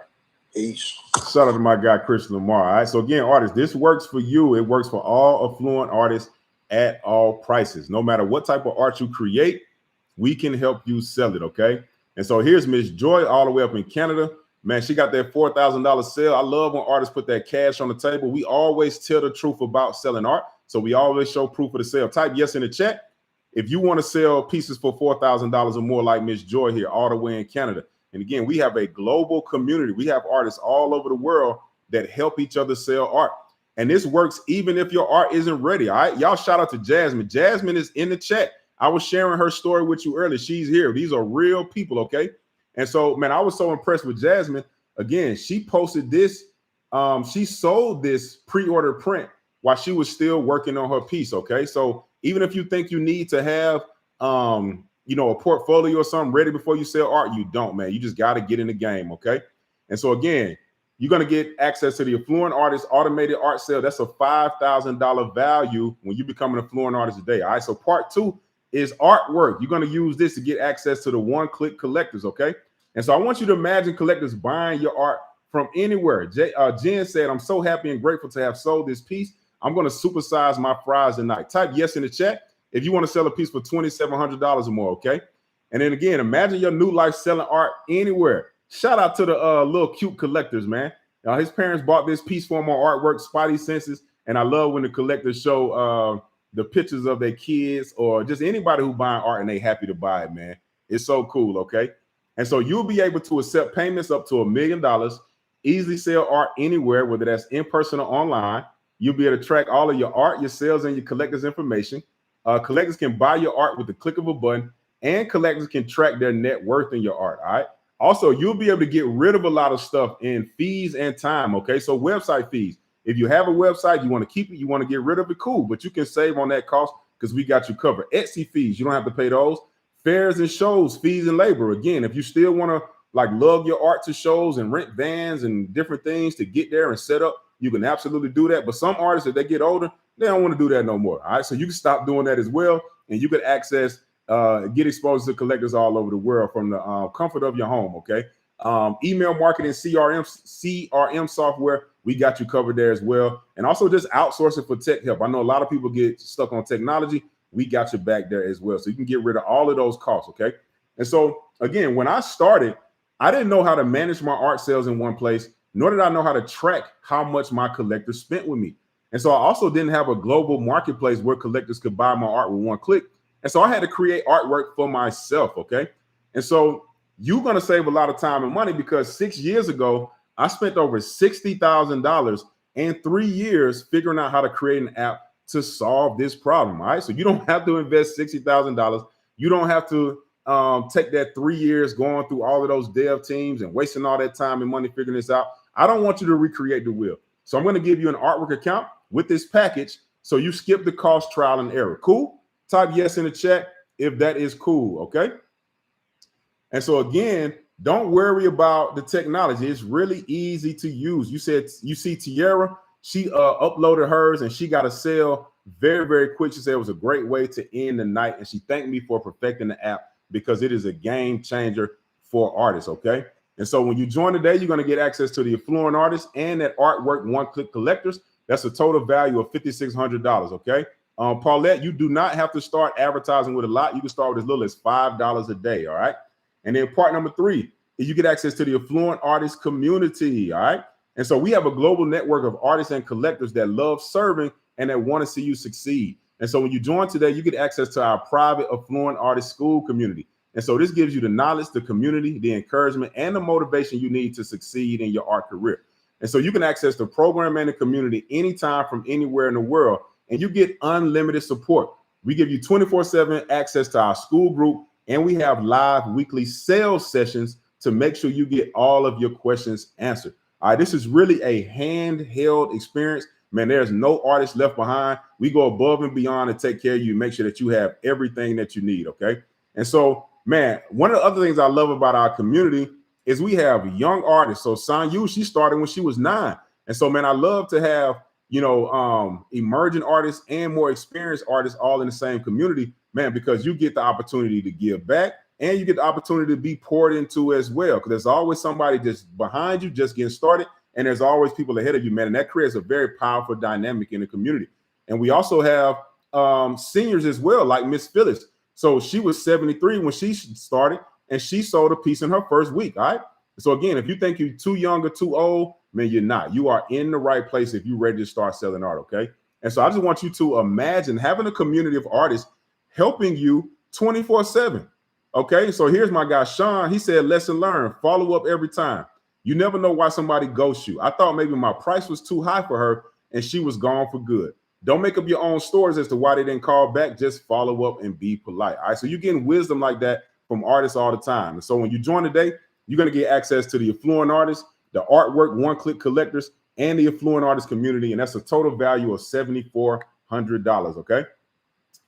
Peace. Shout out to my guy, Christian Lamar. All right. So again, artists, this works for you. It works for all affluent artists at all prices. No matter what type of art you create, we can help you sell it. Okay. And so here's Miss Joy all the way up in Canada. Man, she got that $4,000 sale. I love when artists put that cash on the table. We always tell the truth about selling art. So we always show proof of the sale. Type yes in the chat if you want to sell pieces for $4,000 or more like Miss Joy here all the way in Canada. And again, we have a global community. We have artists all over the world that help each other sell art. And this works even if your art isn't ready. All right. Y'all shout out to Jasmine. Jasmine is in the chat. I was sharing her story with you earlier. She's here. These are real people. Okay. And so, man, I was so impressed with Jasmine. Again, she posted this. She sold this pre-order print while she was still working on her piece. Okay. So even if you think you need to have, a portfolio or something ready before you sell art, you don't, man. You just got to get in the game. Okay. And so again, you're going to get access to the Affluent Artist Automated Art Sale. That's a $5,000 value when you become an affluent artist today. All right. So part 2 is artwork. You're going to use this to get access to the one-click collectors. Okay. And so I want you to imagine collectors buying your art from anywhere. Jen said, I'm so happy and grateful to have sold this piece. I'm going to supersize my fries tonight. Type yes in the chat if you want to sell a piece for $2,700 or more. Okay. And then again, imagine your new life selling art anywhere. Shout out to the little cute collectors, man. His parents bought this piece for him on artwork, Spidey Senses. And I love when the collectors show the pictures of their kids or just anybody who buying art and they happy to buy it, man. It's so cool. Okay. And so you'll be able to accept payments up to $1 million, easily sell art anywhere, whether that's in person or online. You'll be able to track all of your art, your sales, and your collectors' information. Collectors can buy your art with the click of a button, and collectors can track their net worth in your art. All right. Also, you'll be able to get rid of a lot of stuff in fees and time. Okay, so website fees. If you have a website, you want to keep it, you want to get rid of it, cool, but you can save on that cost because we got you covered. Etsy fees, you don't have to pay those. Fairs and shows, fees and labor. Again, if you still want to like lug your art to shows and rent vans and different things to get there and set up, you can absolutely do that. But some artists, if they get older, they don't want to do that no more. All right, so you can stop doing that as well, and you can access, get exposed to collectors all over the world from the comfort of your home. Okay, email marketing, CRM software, we got you covered there as well, and also just outsourcing for tech help. I know a lot of people get stuck on technology. We got you back there as well, so you can get rid of all of those costs. Okay, and so again, when I started, I didn't know how to manage my art sales in one place, nor did I know how to track how much my collectors spent with me. And so I also didn't have a global marketplace where collectors could buy my art with one click. And so I had to create artwork for myself, okay? And so you're going to save a lot of time and money because 6 years ago, I spent over $60,000 and 3 years figuring out how to create an app to solve this problem, all right? So you don't have to invest $60,000. You don't have to take that 3 years going through all of those dev teams and wasting all that time and money figuring this out. I don't want you to recreate the wheel. So I'm going to give you an artwork account with this package. So you skip the cost, trial, and error. Cool? Type yes in the chat if that is cool. Okay. And so again, don't worry about the technology. It's really easy to use. You said you see Tiara, she uploaded hers and she got a sale very, very quick. She said it was a great way to end the night. And she thanked me for perfecting the app because it is a game changer for artists, okay? And so when you join today, you're going to get access to the Affluent Artist and that Artwork One-Click Collectors. That's a total value of $5,600, okay? Paulette, you do not have to start advertising with a lot. You can start with as little as $5 a day, all right? And then part number 3 is you get access to the Affluent Artist community, all right? And so we have a global network of artists and collectors that love serving and that want to see you succeed. And so when you join today, you get access to our private Affluent Artist School community. And so this gives you the knowledge, the community, the encouragement, and the motivation you need to succeed in your art career. And so you can access the program and the community anytime from anywhere in the world, and you get unlimited support. We give you 24/7 access to our school group, and we have live weekly sales sessions to make sure you get all of your questions answered. All right, this is really a handheld experience. Man, there's no artist left behind. We go above and beyond and take care of you, make sure that you have everything that you need, okay? And so, man, one of the other things I love about our community is we have young artists. So Sanyu, she started when she was 9. And so, man, I love to have, you know, emerging artists and more experienced artists all in the same community, man, because you get the opportunity to give back and you get the opportunity to be poured into as well. Because there's always somebody just behind you, just getting started. And there's always people ahead of you, man. And that creates a very powerful dynamic in the community. And we also have seniors as well, like Miss Phyllis. So she was 73 when she started, and she sold a piece in her first week, all right? So again, if you think you're too young or too old, man, you're not. You are in the right place if you're ready to start selling art, okay? And so I just want you to imagine having a community of artists helping you 24/7, okay? So here's my guy, Sean. He said, lesson learned, follow up every time. You never know why somebody ghosts you. I thought maybe my price was too high for her and she was gone for good. Don't make up your own stories as to why they didn't call back. Just follow up and be polite. All right. So you're getting wisdom like that from artists all the time. And so when you join today, you're going to get access to the Affluent Artists, the Artwork One-Click Collectors, and the Affluent Artist community. And that's a total value of $7,400. Okay.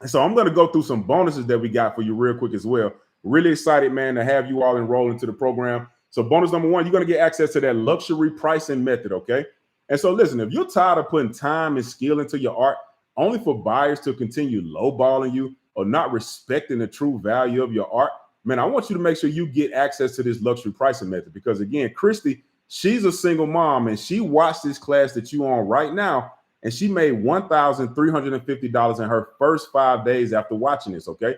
And so I'm going to go through some bonuses that we got for you real quick as well. Really excited, man, to have you all enroll into the program. So bonus number 1, you're going to get access to that luxury pricing method, okay? And so listen, if you're tired of putting time and skill into your art only for buyers to continue lowballing you or not respecting the true value of your art, man, I want you to make sure you get access to this luxury pricing method because, again, Christy, she's a single mom, and she watched this class that you're on right now, and she made $1,350 in her first 5 days after watching this, okay?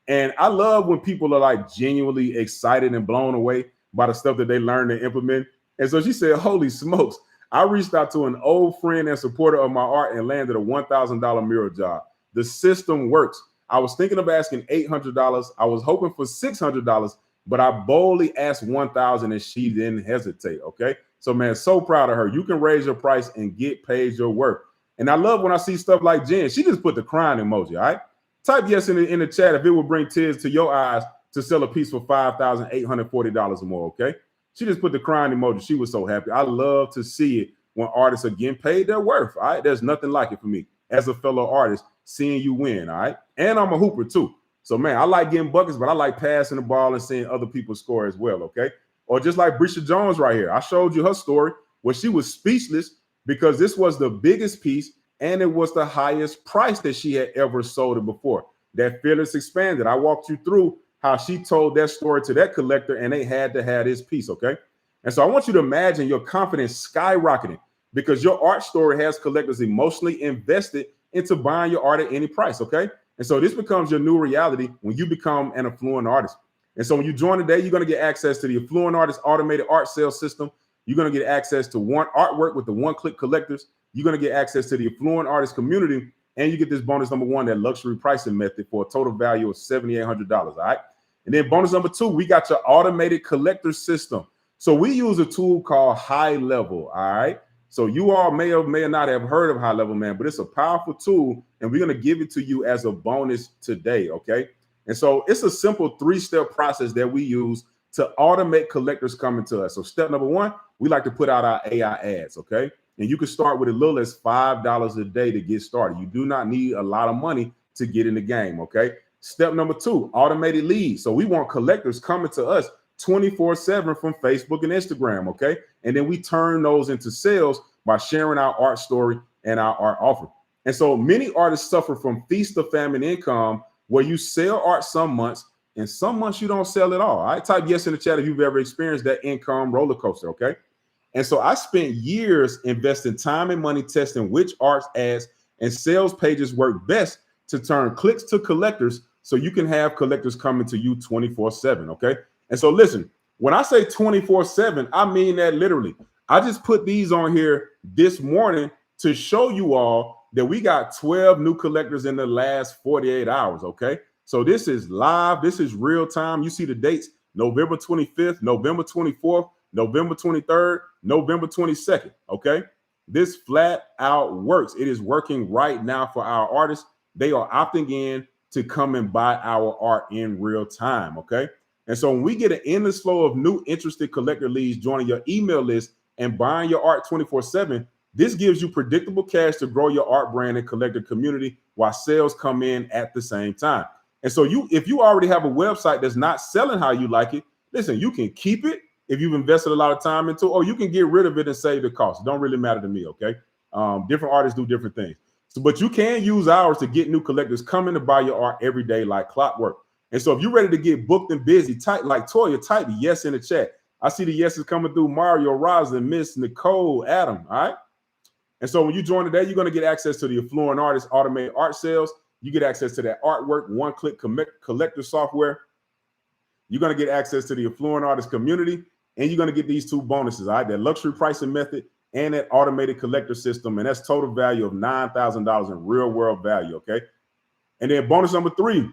And I love when people are, like, genuinely excited and blown away by the stuff that they learned and implement. And so she said, holy smokes, I reached out to an old friend and supporter of my art and landed a $1,000 mural job. The system works. I was thinking of asking $800. I was hoping for $600, but I boldly asked $1,000 and she didn't hesitate, okay? So, man, so proud of her. You can raise your price and get paid your worth. And I love when I see stuff like Jen. She just put the crying emoji, all right? Type yes in the chat if it will bring tears to your eyes to sell a piece for $5,840 or more, okay? She just put the crying emoji. She was so happy. I love to see it when artists are getting paid their worth, all right? There's nothing like it for me as a fellow artist, seeing you win, all right? And I'm a hooper too. So, man, I like getting buckets, but I like passing the ball and seeing other people score as well, okay? Or just like Brisha Jones right here. I showed you her story where she was speechless because this was the biggest piece and it was the highest price that she had ever sold it before. That Fearless Expanded. I walked you through how she told that story to that collector and they had to have this piece, okay? And so I want you to imagine your confidence skyrocketing because your art story has collectors emotionally invested into buying your art at any price, okay? And so this becomes your new reality when you become an affluent artist. And so when you join today, you're going to get access to the Affluent Artist Automated Art Sales System. You're going to get access to one artwork with the one-click collectors. You're going to get access to the Affluent Artist community. And you get this bonus number one, that luxury pricing method for a total value of $7,800, all right? And then bonus number two, we got your automated collector system. So we use a tool called High Level, all right? So you all may or may not have heard of High Level, man, but it's a powerful tool, and we're going to give it to you as a bonus today, okay? And so it's a simple 3-step process that we use to automate collectors coming to us. So step number one, we like to put out our AI ads, okay? And you can start with as little as $5 a day to get started. You do not need a lot of money to get in the game, okay? Step number two, automated leads. So we want collectors coming to us 24/7 from Facebook and Instagram, okay? And then we turn those into sales by sharing our art story and our art offer. And so many artists suffer from feast or famine income where you sell art some months and some months you don't sell at all. All right, type yes in the chat if you've ever experienced that income roller coaster, okay? And so I spent years investing time and money testing which art ads and sales pages work best to turn clicks to collectors so you can have collectors coming to you 24/7, okay? And so listen, when I say 24/7, I mean that literally. I just put these on here this morning to show you all that we got 12 new collectors in the last 48 hours, okay? So this is live. This is real time. You see the dates, November 25th, November 24th, November 23rd, November 22nd, okay? This flat out works. It is working right now for our artists. They are opting in to come and buy our art in real time, okay? And so when we get an endless flow of new interested collector leads joining your email list and buying your art 24/7, this gives you predictable cash to grow your art brand and collector community while sales come in at the same time. And so if you already have a website that's not selling how you like it, listen, you can keep it if you've invested a lot of time into it, or you can get rid of it and save the cost. It don't really matter to me, okay? Different artists do different things. So, but you can use ours to get new collectors coming to buy your art every day like clockwork. And so if you're ready to get booked and busy, type like Toya, type yes in the chat. I see the yeses coming through. Mario, Roslyn, Miss Nicole, Adam, all right? And so when you join today, you're going to get access to the Affluent Artist Automated Art Sales. You get access to that artwork, one-click collector software. You're going to get access to the Affluent Artist community, and you're going to get these two bonuses, all right? That luxury pricing method and that automated collector system, and that's total value of $9,000 in real-world value, okay? And then bonus number three,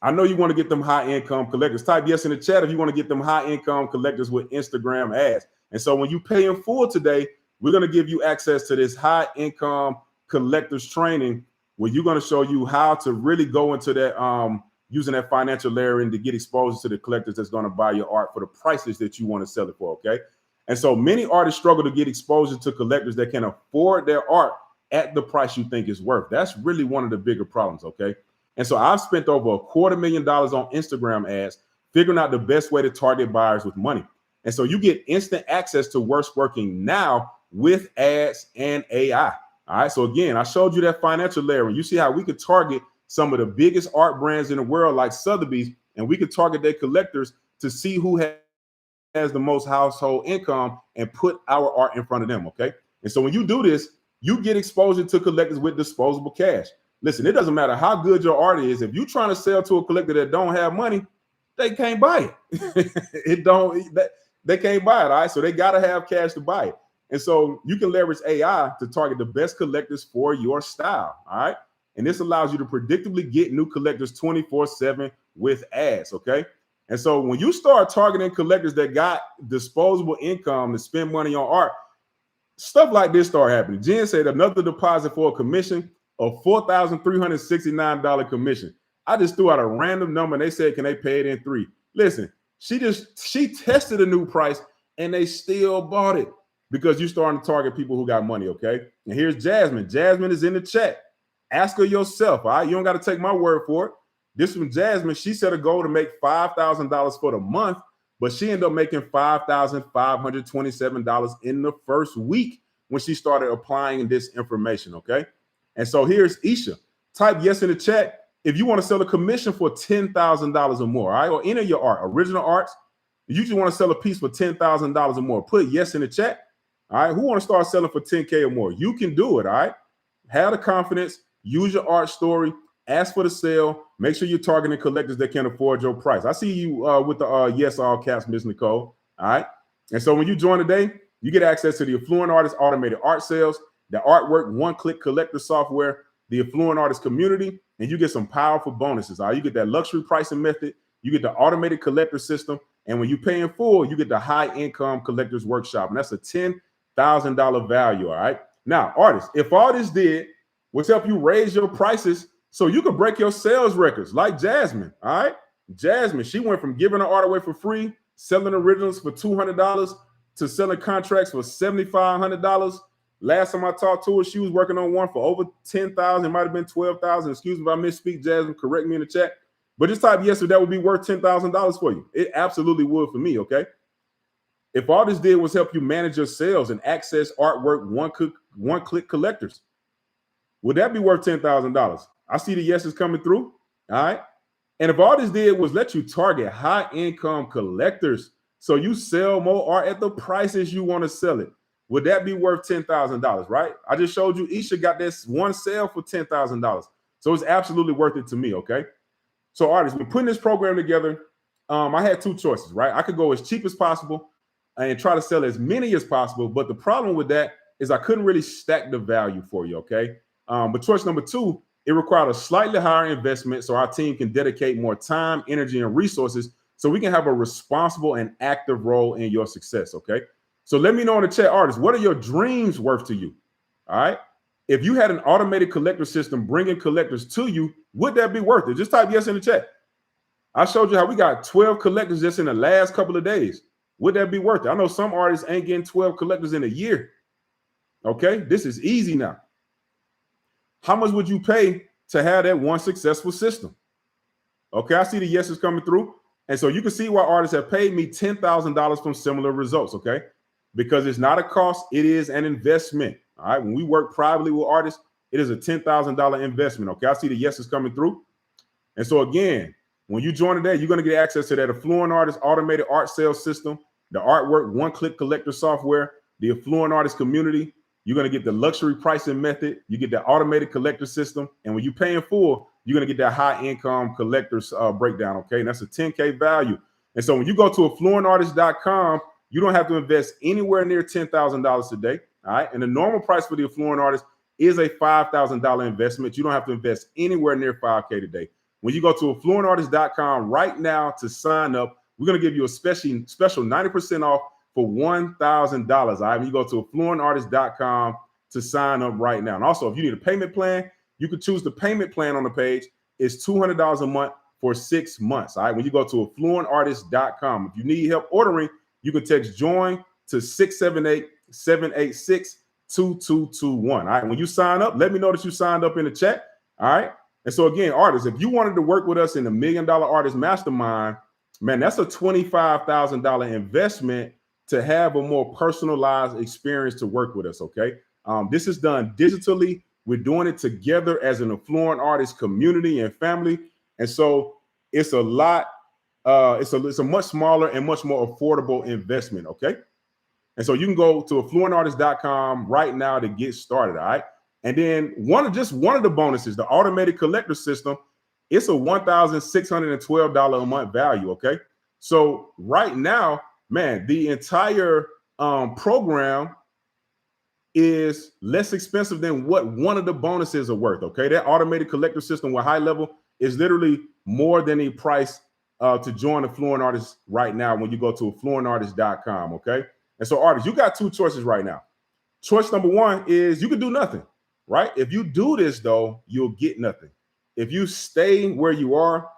I know you want to get them high-income collectors. Type yes in the chat if you want to get them high-income collectors with Instagram ads. And so when you pay in full today, we're going to give you access to this high-income collectors training where you're going to show you how to really go into that, using that financial layering to get exposure to the collectors that's going to buy your art for the prices that you want to sell it for, okay? And so many artists struggle to get exposure to collectors that can afford their art at the price you think it's worth. That's really one of the bigger problems, okay? And so I've spent over $250,000 on Instagram ads, figuring out the best way to target buyers with money. And so you get instant access to what's working now with ads and AI. All right. So again, I showed you that financial layer. You see how we could target some of the biggest art brands in the world, like Sotheby's, and we could target their collectors to see who has the most household income and put our art in front of them. Okay. And so when you do this, you get exposure to collectors with disposable cash. Listen, it doesn't matter how good your art is. If you're trying to sell to a collector that don't have money, they can't buy it. They can't buy it. All right. So they got to have cash to buy it. And so you can leverage AI to target the best collectors for your style. All right. And this allows you to predictably get new collectors 24/7 with ads. Okay. And so when you start targeting collectors that got disposable income to spend money on art, stuff like this start happening. Jen said another deposit for a commission of $4,369 commission. I just threw out a random number and they said, can they pay it in 3? Listen, she tested a new price and they still bought it because you're starting to target people who got money, okay? And here's Jasmine. Jasmine is in the chat. Ask her yourself, all right? You don't got to take my word for it. This from Jasmine. She set a goal to make $5,000 for the month, but she ended up making $5,527 in the first week when she started applying this information, okay? And so here's Isha. Type yes in the chat if you want to sell a commission for $10,000 or more, all right? Or any of your art, original arts. You just want to sell a piece for $10,000 or more. Put yes in the chat, all right? Who want to start selling for 10K or more? You can do it, all right? Have the confidence. Use your art story. Ask for the sale. Make sure you're targeting collectors that can afford your price. I see you with the yes, all caps, Miss Nicole. All right. And so when you join today, you get access to the Affluent Artist automated art sales, the artwork one-click collector software, the Affluent Artist community, and you get some powerful bonuses. All right. You get that luxury pricing method. You get the automated collector system. And when you pay in full, you get the high income collectors workshop. And that's a $10,000 value. All right. Now, artists, if all this did was help you raise your prices so you can break your sales records like Jasmine, all right? Jasmine, she went from giving her art away for free, selling originals for $200 to selling contracts for $7,500. Last time I talked to her, she was working on one for over $10,000. It might have been $12,000. Excuse me if I misspeak, Jasmine. Correct me in the chat. But just type yes if that would be worth $10,000 for you. It absolutely would for me, okay? If all this did was help you manage your sales and access artwork one-click collectors, would that be worth $10,000? I see the yeses coming through. All right. And if all this did was let you target high income collectors so you sell more art at the prices you want to sell it, would that be worth $10,000? Right. I just showed you Isha got this one sale for $10,000. So it's absolutely worth it to me. Okay. So artists, when putting this program together, I had two choices, right? I could go as cheap as possible and try to sell as many as possible. But the problem with that is I couldn't really stack the value for you. Okay. But choice number two, it required a slightly higher investment so our team can dedicate more time, energy, and resources so we can have a responsible and active role in your success, okay? So let me know in the chat, artists, what are your dreams worth to you, all right? If you had an automated collector system bringing collectors to you, would that be worth it? Just type yes in the chat. I showed you how we got 12 collectors just in the last couple of days. Would that be worth it? I know some artists ain't getting 12 collectors in a year, okay? This is easy now. How much would you pay to have that one successful system? Okay, I see the yeses coming through. And so you can see why artists have paid me $10,000 from similar results, okay? Because it's not a cost, it is an investment, all right? When we work privately with artists, it is a $10,000 investment, okay? I see the yeses coming through. And so again, when you join today, you're going to get access to that Affluent Artist automated art sales system, the artwork one-click collector software, the Affluent Artist community. You're going to get the luxury pricing method. You get the automated collector system. And when you pay in full, you're going to get that high income collectors breakdown. Okay. And that's a 10K value. And so when you go to affluentartist.com, you don't have to invest anywhere near $10,000 today. All right. And the normal price for the Affluent Artist is a $5,000 investment. You don't have to invest anywhere near 5K today. When you go to affluentartist.com right now to sign up, we're going to give you a special 90% off for $1,000. All right, when you go to affluentartist.com to sign up right now. And also, if you need a payment plan, you can choose the payment plan on the page. It's $200 a month for 6 months. All right, when you go to affluentartist.com, if you need help ordering, you can text JOIN to 678-786-2221. All right, when you sign up, let me know that you signed up in the chat. All right, and so again, artists, if you wanted to work with us in the $1 Million Artist Mastermind, man, that's a $25,000 investment to have a more personalized experience to work with us, okay? This is done digitally. We're doing it together as an Affluent Artist community and family. And so it's a lot, it's a much smaller and much more affordable investment, okay? And so you can go to affluentartist.com right now to get started, all right? And then one of the bonuses, the automated collector system, it's a $1,612 a month value, okay? So right now, man, the entire program is less expensive than what one of the bonuses are worth, okay? That automated collector system with high level is literally more than the price to join Affluent Artist right now when you go to affluentartist.com, okay? And so artists, you got two choices right now. Choice number one is you can do nothing, right? If you do this though, you'll get nothing. If you stay where you are,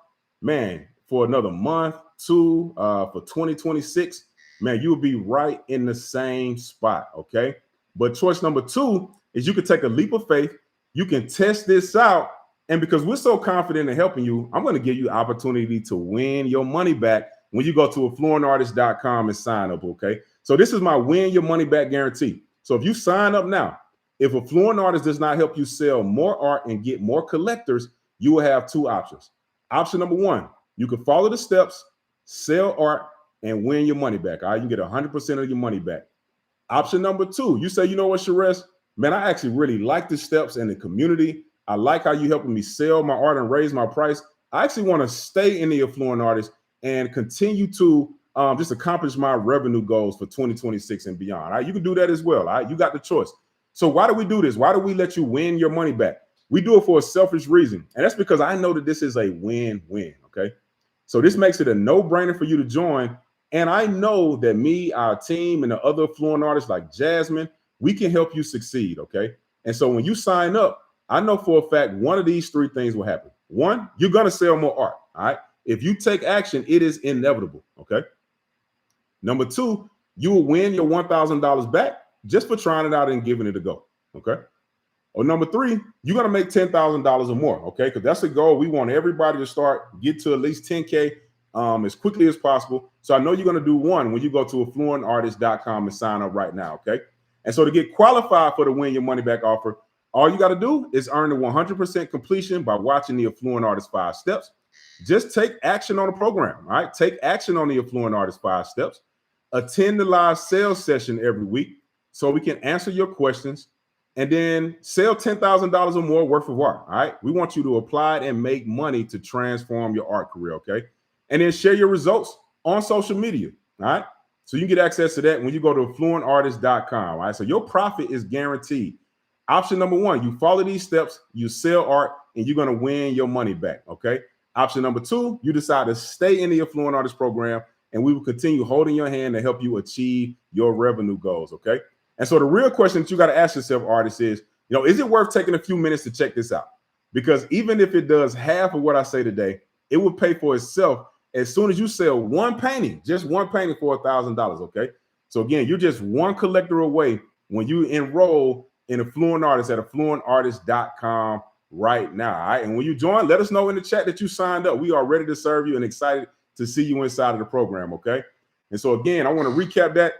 man, for another month, 2 for 2026, man, you'll be right in the same spot. Okay. But choice number 2 is you can take a leap of faith. You can test this out. And because we're so confident in helping you, I'm going to give you opportunity to win your money back when you go to affluentartist.com and sign up. Okay. So this is my win your money back guarantee. So if you sign up now, if Affluent Artist does not help you sell more art and get more collectors, you will have 2 options. Option number 1, you can follow the steps, sell art, and win your money back. All right, you get 100% of your money back. Option number 2, you say, you know what, Sharez, man, I actually really like the steps and the community. I like how you helping me sell my art and raise my price. I actually want to stay in the Affluent Artist and continue to just accomplish my revenue goals for 2026 and beyond. All right, you can do that as well. All right, you got the choice. So why do we do this? Why do we let you win your money back? We do it for a selfish reason. And that's because I know that this is a win-win, okay? So this makes it a no-brainer for you to join. And I know that me, our team, and the other Affluent artists like Jasmine, we can help you succeed, okay? And so when you sign up, I know for a fact one of these 3 things will happen. 1, you're going to sell more art, all right? If you take action, it is inevitable, okay? Number 2, you will win your $1,000 back just for trying it out and giving it a go, okay? Or number 3, you're going to make $10,000 or more, okay? Because that's the goal. We want everybody to get to at least 10K as quickly as possible. So I know you're going to do 1 when you go to affluentartist.com and sign up right now, okay? And so to get qualified for the win your money back offer, all you got to do is earn the 100% completion by watching the Affluent Artist 5 steps. Just take action on the program, all right? Take action on the Affluent Artist 5 steps. Attend the live sales session every week so we can answer your questions, and then sell $10,000 or more worth of art. All right. We want you to apply it and make money to transform your art career. Okay. And then share your results on social media. All right. So you can get access to that when you go to affluentartist.com. All right. So your profit is guaranteed. Option number 1, you follow these steps, you sell art, and you're going to win your money back. Okay. Option number 2, you decide to stay in the Affluent Artist program, and we will continue holding your hand to help you achieve your revenue goals. Okay. And so the real question that you got to ask yourself, artists, is, is it worth taking a few minutes to check this out? Because even if it does half of what I say today, it will pay for itself as soon as you sell 1 painting, just 1 painting for $1,000. Okay. So again, you're just 1 collector away when you enroll in Affluent Artist at affluentartist.com right now. All right. And when you join, let us know in the chat that you signed up. We are ready to serve you and excited to see you inside of the program. Okay. And so again, I want to recap that.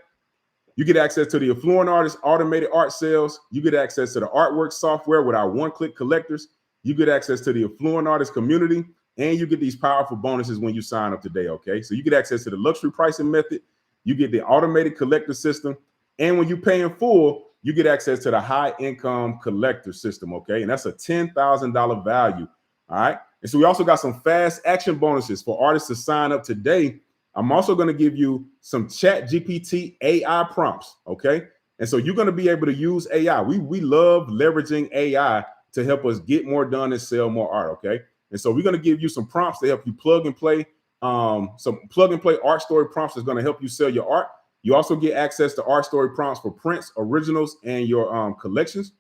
You get access to the Affluent Artist automated art sales. You get access to the artwork software with our 1-click collectors. You get access to the Affluent Artist community, and you get these powerful bonuses when you sign up today, okay? So you get access to the luxury pricing method. You get the automated collector system. And when you pay in full, you get access to the high income collector system, okay? And that's a $10,000 value, all right? And so we also got some fast action bonuses for artists to sign up today. I'm also going to give you some ChatGPT AI prompts, okay? And so you're going to be able to use AI. We love leveraging AI to help us get more done and sell more art, okay? And so we're going to give you some prompts to help you plug and play art story prompts that's going to help you sell your art. You also get access to art story prompts for prints, originals, and your collections.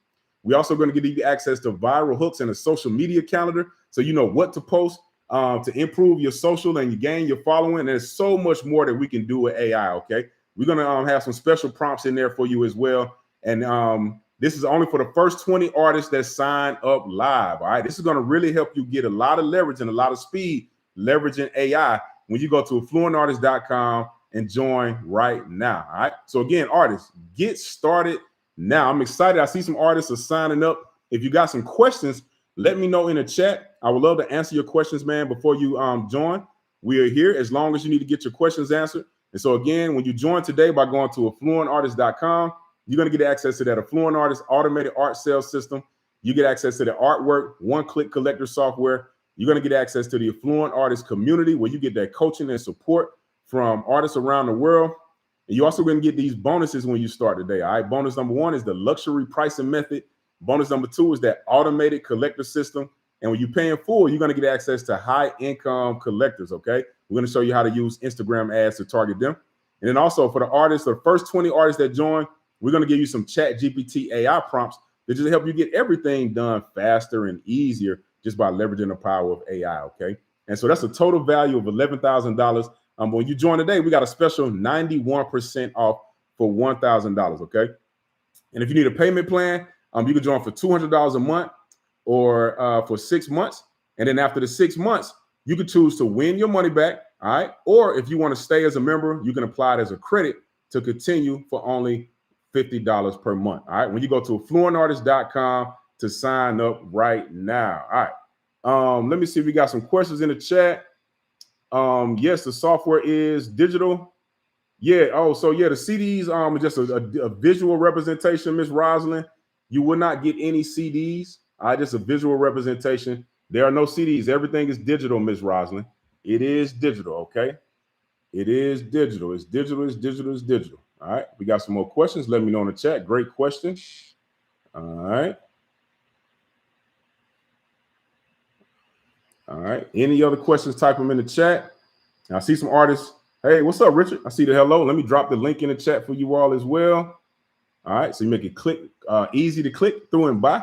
We're also going to give you access to viral hooks and a social media calendar so you know what to post to improve your social and you gain your following. There's so much more that we can do with AI, okay? We're going to have some special prompts in there for you as well. And this is only for the first 20 artists that sign up live, all right? This is going to really help you get a lot of leverage and a lot of speed leveraging AI when you go to affluentartist.com and join right now, all right? So again, artists, get started now. I'm excited. I see some artists are signing up. If you got some questions, let me know in the chat. I would love to answer your questions, man, before you join. We are here as long as you need to get your questions answered. And so again, when you join today by going to affluentartist.com, you're going to get access to that Affluent Artist automated art sales system. You get access to the artwork, 1-click collector software. You're going to get access to the Affluent Artist community where you get that coaching and support from artists around the world. And you're also going to get these bonuses when you start today. All right. Bonus number 1 is the luxury pricing method. Bonus number 2 is that automated collector system. And when you pay in full, you're going to get access to high income collectors. Okay. We're going to show you how to use Instagram ads to target them. And then also for the artists, the first 20 artists that join, we're going to give you some ChatGPT AI prompts that just help you get everything done faster and easier just by leveraging the power of AI. Okay. And so that's a total value of $11,000. When you join today, we got a special 91% off for $1,000. Okay. And if you need a payment plan, you can join for $200 a month or for 6 months. And then after the 6 months, you can choose to win your money back. All right. Or if you want to stay as a member, you can apply it as a credit to continue for only $50 per month. All right. When you go to affluentartist.com to sign up right now. All right. Let me see if we got some questions in the chat. Yes, the software is digital. Yeah. Oh, so yeah, the CDs is just a visual representation, Miss Rosalind. You will not get any CDs. All right, just a visual representation. There are no CDs. Everything is digital, Miss Rosalind. It is digital, okay? It is digital. It's digital, it's digital, it's digital. All right. We got some more questions. Let me know in the chat. Great question. All right. All right. Any other questions, type them in the chat. I see some artists. Hey, what's up, Richard? I see the hello. Let me drop the link in the chat for you all as well. All right. So you make it easy to click through and by.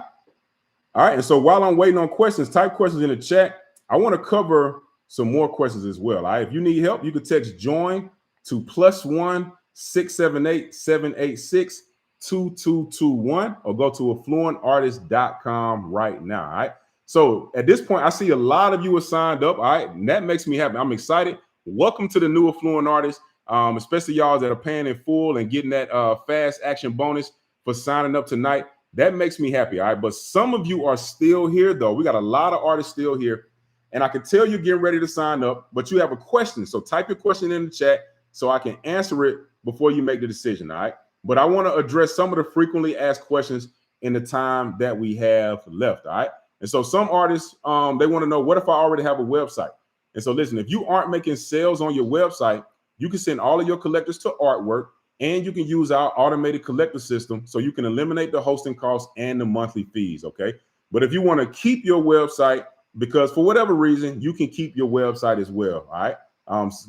All right. And so while I'm waiting on questions, type questions in the chat. I want to cover some more questions as well. All right. If you need help, you can text join to +1 678 786 2221 or go to affluentartist.com right now. All right. So at this point, I see a lot of you are signed up. All right. And that makes me happy. I'm excited. Welcome to the new Affluent Artist, especially y'all that are paying in full and getting that fast action bonus for signing up tonight. That makes me happy. All right. But some of you are still here, though. We got a lot of artists still here. And I can tell you're getting ready to sign up, but you have a question. So type your question in the chat so I can answer it before you make the decision. All right. But I want to address some of the frequently asked questions in the time that we have left. All right. And so some artists, they want to know, what if I already have a website? And so listen, if you aren't making sales on your website, you can send all of your collectors to Artwork, and you can use our automated collector system so you can eliminate the hosting costs and the monthly fees. Okay. But if you want to keep your website, because for whatever reason, you can keep your website as well. All right.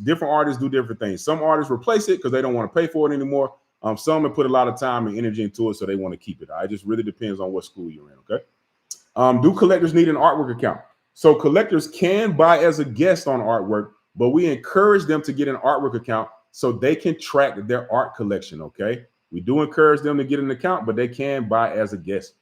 Different artists do different things. Some artists replace it because they don't want to pay for it anymore. Some have put a lot of time and energy into it, so they want to keep it. All right. It just really depends on what school you're in. Okay. Do collectors need an Artwork account? So collectors can buy as a guest on Artwork, but we encourage them to get an Artwork account so they can track their art collection. Okay. We do encourage them to get an account, but they can buy as a guest.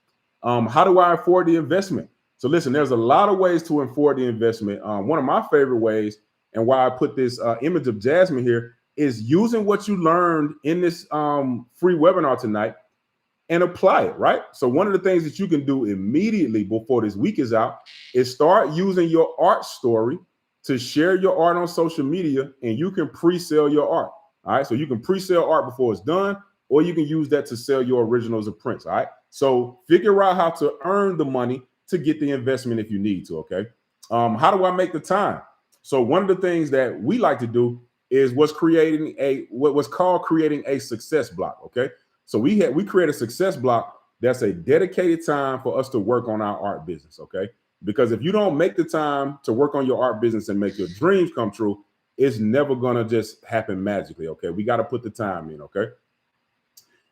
How do I afford the investment? So listen, there's a lot of ways to afford the investment. One of my favorite ways, and why I put this image of Jasmine here, is using what you learned in this free webinar tonight and apply it, right? So one of the things that you can do immediately before this week is out is start using your art story to share your art on social media, and you can pre-sell your art. All right. So you can pre-sell art before it's done, or you can use that to sell your originals or prints. All right. So figure out how to earn the money to get the investment if you need to. Okay. How do I make the time? So one of the things that we like to do is what's called creating a success block. Okay. So we create a success block that's a dedicated time for us to work on our art business. Okay. Because if you don't make the time to work on your art business and make your dreams come true, it's never going to just happen magically. Okay. We got to put the time in. Okay.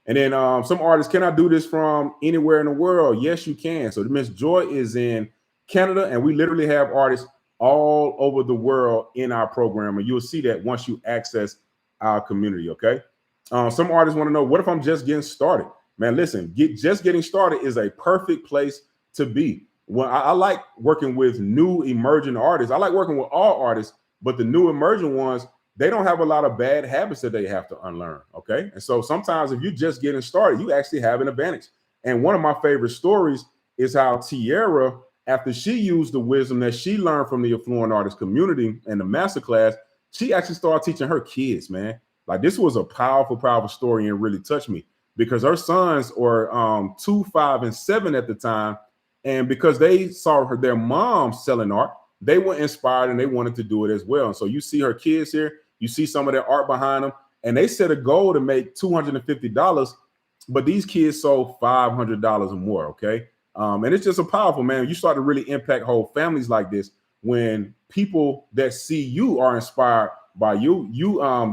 And then some artists, can I do this from anywhere in the world? Yes, you can. So Miss Joy is in Canada, and we literally have artists all over the world in our program. And you'll see that once you access our community. Okay. Some artists want to know, what if I'm just getting started? Man, listen, just getting started is a perfect place to be. Well, I like working with new emerging artists. I like working with all artists, but the new emerging ones, they don't have a lot of bad habits that they have to unlearn. Okay. And so sometimes if you're just getting started, you actually have an advantage. And one of my favorite stories is how Tiara, after she used the wisdom that she learned from the Affluent Artist community and the masterclass, she actually started teaching her kids, man. Like, this was a powerful, powerful story, and really touched me because her sons were 2, 5, and 7 at the time. And because they saw their mom selling art, they were inspired and they wanted to do it as well. And so you see her kids here, you see some of their art behind them, and they set a goal to make $250, but these kids sold $500 or more. Okay. And it's just a powerful, man. You start to really impact whole families like this when people that see you are inspired by you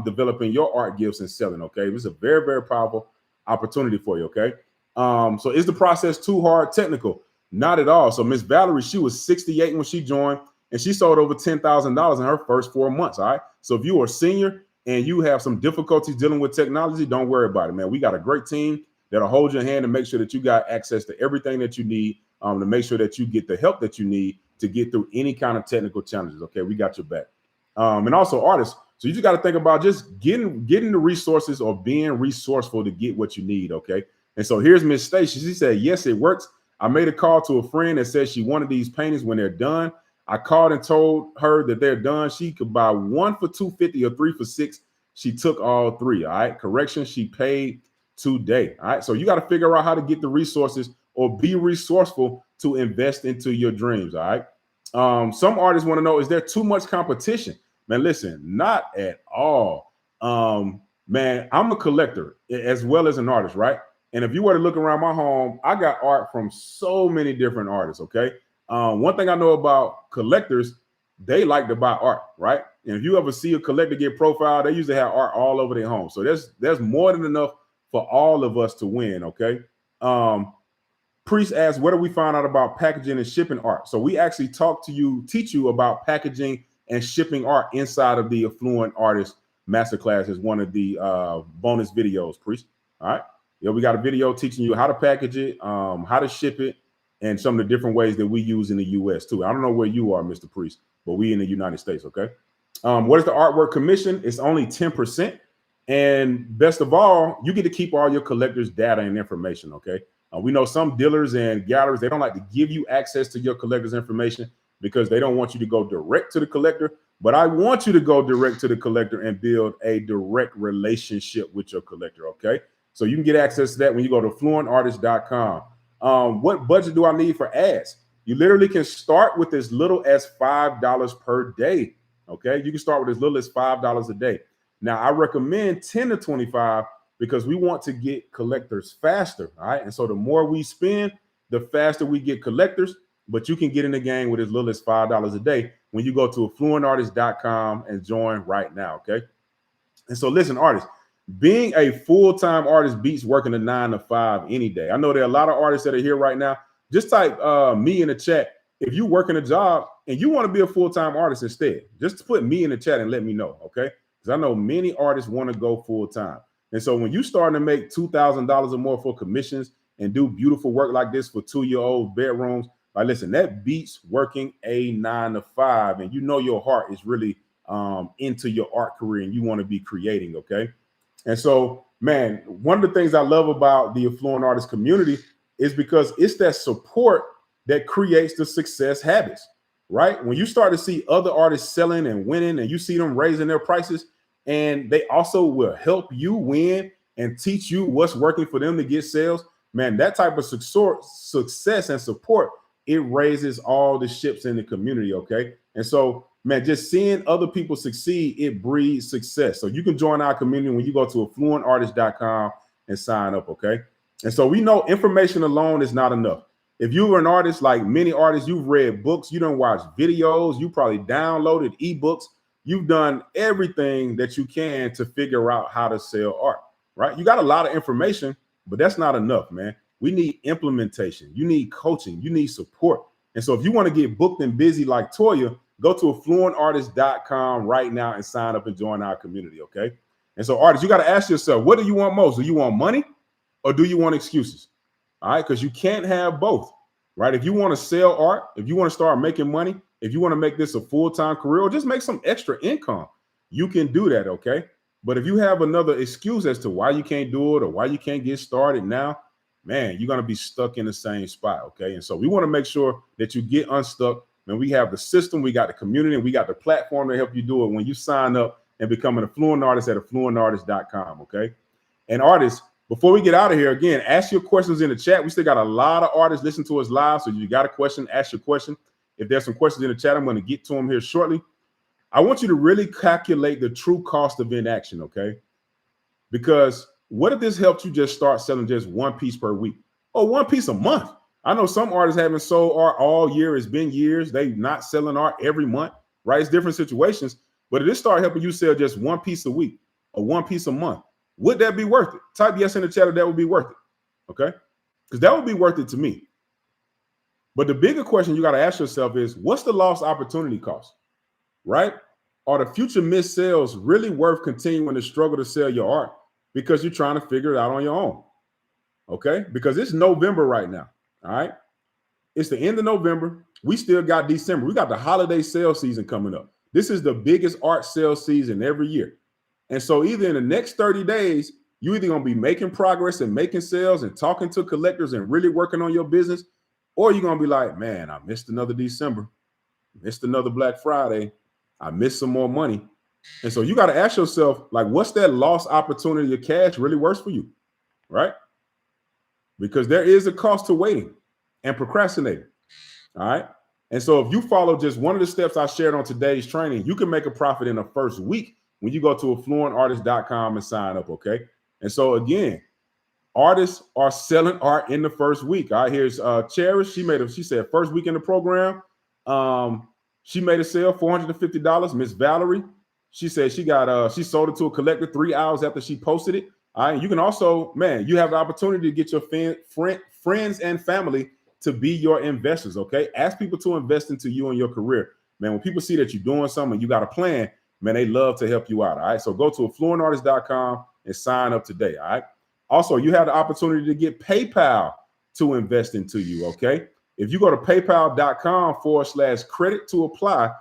developing your art gifts and selling. Okay. It's a very, very powerful opportunity for you. Okay. So is the process too hard technical? Not at all. So Miss Valerie, she was 68 when she joined, and she sold over $10,000 in her first 4 months. All right. So if you are a senior and you have some difficulties dealing with technology, don't worry about it, man. We got a great team that'll hold your hand and make sure that you got access to everything that you need, to make sure that you get the help that you need to get through any kind of technical challenges. Okay, we got your back. And also artists. So you just got to think about just getting the resources or being resourceful to get what you need. Okay. And so here's Miss Stacy. She said, yes, it works. I made a call to a friend that said she wanted these paintings when they're done. I called and told her that they're done. She could buy one for $250 or 3 for $6. She took all 3. All right. Correction. She paid today. All right. So you got to figure out how to get the resources or be resourceful to invest into your dreams. All right. Some artists want to know, is there too much competition? Man, listen, not at all. Man, I'm a collector as well as an artist, right? And if you were to look around my home, I got art from so many different artists, okay? One thing I know about collectors, they like to buy art, right? And if you ever see a collector get profiled, they usually have art all over their home. So there's more than enough for all of us to win, okay? Priest asked, where do we find out about packaging and shipping art? So we actually teach you about packaging and shipping art inside of the Affluent Artist Masterclass as one of the bonus videos, Priest. All right. Yeah, we got a video teaching you how to package it, how to ship it, and some of the different ways that we use in the US too. I don't know where you are, Mr. Priest, but we in the United States, okay? What is the artwork commission? It's only 10%. And best of all, you get to keep all your collectors' data and information, okay? We know some dealers and galleries, they don't like to give you access to your collector's information because they don't want you to go direct to the collector. But I want you to go direct to the collector and build a direct relationship with your collector, okay? So you can get access to that when you go to fluentartist.com. What budget do I need for ads? You literally can start with as little as $5 per day, okay? You can start with as little as $5 a day. Now, I recommend 10 to 25 because we want to get collectors faster, all right? And so the more we spend, the faster we get collectors, but you can get in the game with as little as $5 a day when you go to fluentartist.com and join right now, okay? And so listen, artists, being a full-time artist beats working a 9 to 5 any day. I know there are a lot of artists that are here right now. Just type me in the chat if you work in a job and you want to be a full-time artist instead. Just put me in the chat and let me know, okay? Because I know many artists want to go full-time. And so when you starting to make $2,000 or more for commissions and do beautiful work like this for 2-year-old bedrooms, like listen, that beats working a 9 to 5. And you know your heart is really into your art career and you want to be creating, okay? And so, man, one of the things I love about the Affluent Artist community is because it's that support that creates the success habits, right? When you start to see other artists selling and winning and you see them raising their prices, and they also will help you win and teach you what's working for them to get sales, man, that type of success and support, it raises all the ships in the community, okay? And so, man, just seeing other people succeed, it breeds success. So you can join our community when you go to affluentartist.com and sign up, okay? And so we know information alone is not enough. If you were an artist, like many artists, you've read books, you don't watch videos, you probably downloaded ebooks, you've done everything that you can to figure out how to sell art, right? You got a lot of information, but that's not enough, man. We need implementation. You need coaching. You need support. And so if you want to get booked and busy like Toya, go to affluentartist.com right now and sign up and join our community, okay? And so artists, you got to ask yourself, what do you want most? Do you want money or do you want excuses? All right, because you can't have both, right? If you want to sell art, if you want to start making money, if you want to make this a full-time career or just make some extra income, you can do that, okay? But if you have another excuse as to why you can't do it or why you can't get started now, man, you're going to be stuck in the same spot, okay? And so we want to make sure that you get unstuck. And we have the system, we got the community, and we got the platform to help you do it when you sign up and become an affluent artist at affluentartist.com, okay? And artists, before we get out of here, again, ask your questions in the chat. We still got a lot of artists listening to us live, so you got a question, ask your question. If there's some questions in the chat, I'm going to get to them here shortly. I want you to really calculate the true cost of inaction, okay? Because what if this helped you just start selling just one piece per week or one piece a month? I know some artists haven't sold art all year. It's been years. They not selling art every month, right? It's different situations. But if this start helping you sell just one piece a week or one piece a month, would that be worth it? Type yes in the chat if that would be worth it, okay? Because that would be worth it to me. But the bigger question you got to ask yourself is, what's the lost opportunity cost, right? Are the future missed sales really worth continuing to struggle to sell your art because you're trying to figure it out on your own? Okay, because it's November right now. All right, it's the end of November. We still got December. We got the holiday sales season coming up. This is the biggest art sales season every year. And so either in the next 30 days, you're either going to be making progress and making sales and talking to collectors and really working on your business, or you're going to be like, man, I missed another December, missed another Black Friday, I missed some more money. And so you got to ask yourself, like, what's that lost opportunity of cash really works for you, right? Because there is a cost to waiting and procrastinating. All right. And so if you follow just one of the steps I shared on today's training, you can make a profit in the first week when you go to affluentartist.com and sign up. Okay. And so again, artists are selling art in the first week. All right. Here's Cherish. She said first week in the program. She made a sale, $450. Miss Valerie, she said she sold it to a collector 3 hours after she posted it. All right. You can also, man, you have the opportunity to get your friends and family to be your investors. Okay. Ask people to invest into you and your career. Man, when people see that you're doing something, you got a plan, man, they love to help you out. All right. So go to affluentartist.com and sign up today. All right. Also, you have the opportunity to get PayPal to invest into you. Okay. If you go to paypal.com/credit to apply,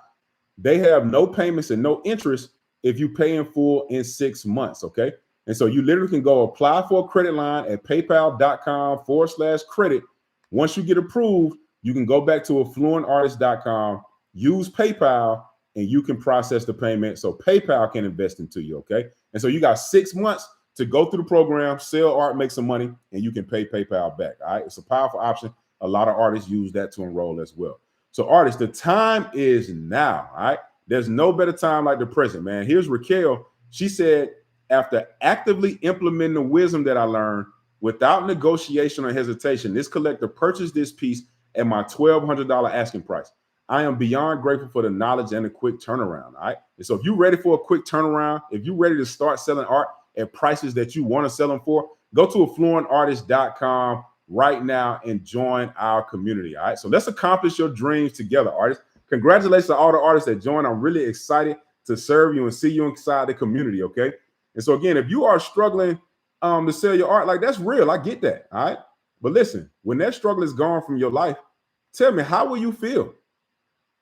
they have no payments and no interest if you pay in full in 6 months. Okay. And so you literally can go apply for a credit line at paypal.com/credit. Once you get approved, you can go back to affluentartist.com, use PayPal, and you can process the payment. So PayPal can invest into you. Okay. And so you got 6 months to go through the program, sell art, make some money, and you can pay PayPal back. All right. It's a powerful option. A lot of artists use that to enroll as well. So artists, the time is now. All right. There's no better time like the present, man. Here's Raquel. She said, after actively implementing the wisdom that I learned without negotiation or hesitation, this collector purchased this piece at my $1,200 asking price. I am beyond grateful for the knowledge and the quick turnaround. All right. And so if you're ready for a quick turnaround, if you're ready to start selling art at prices that you want to sell them for, go to affluentartist.com right now and join our community. All right. So let's accomplish your dreams together, artists. Congratulations to all the artists that joined. I'm really excited to serve you and see you inside the community. Okay. And so again, if you are struggling to sell your art, like, that's real. I get that. All right. But listen, when that struggle is gone from your life, tell me, how will you feel?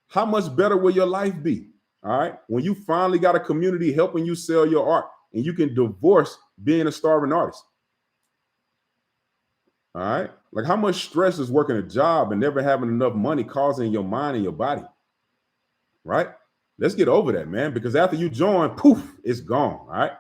How much better will your life be? All right. When you finally got a community helping you sell your art and you can divorce being a starving artist. All right. Like, how much stress is working a job and never having enough money causing your mind and your body? Right. Let's get over that, man, because after you join, poof, it's gone. All right.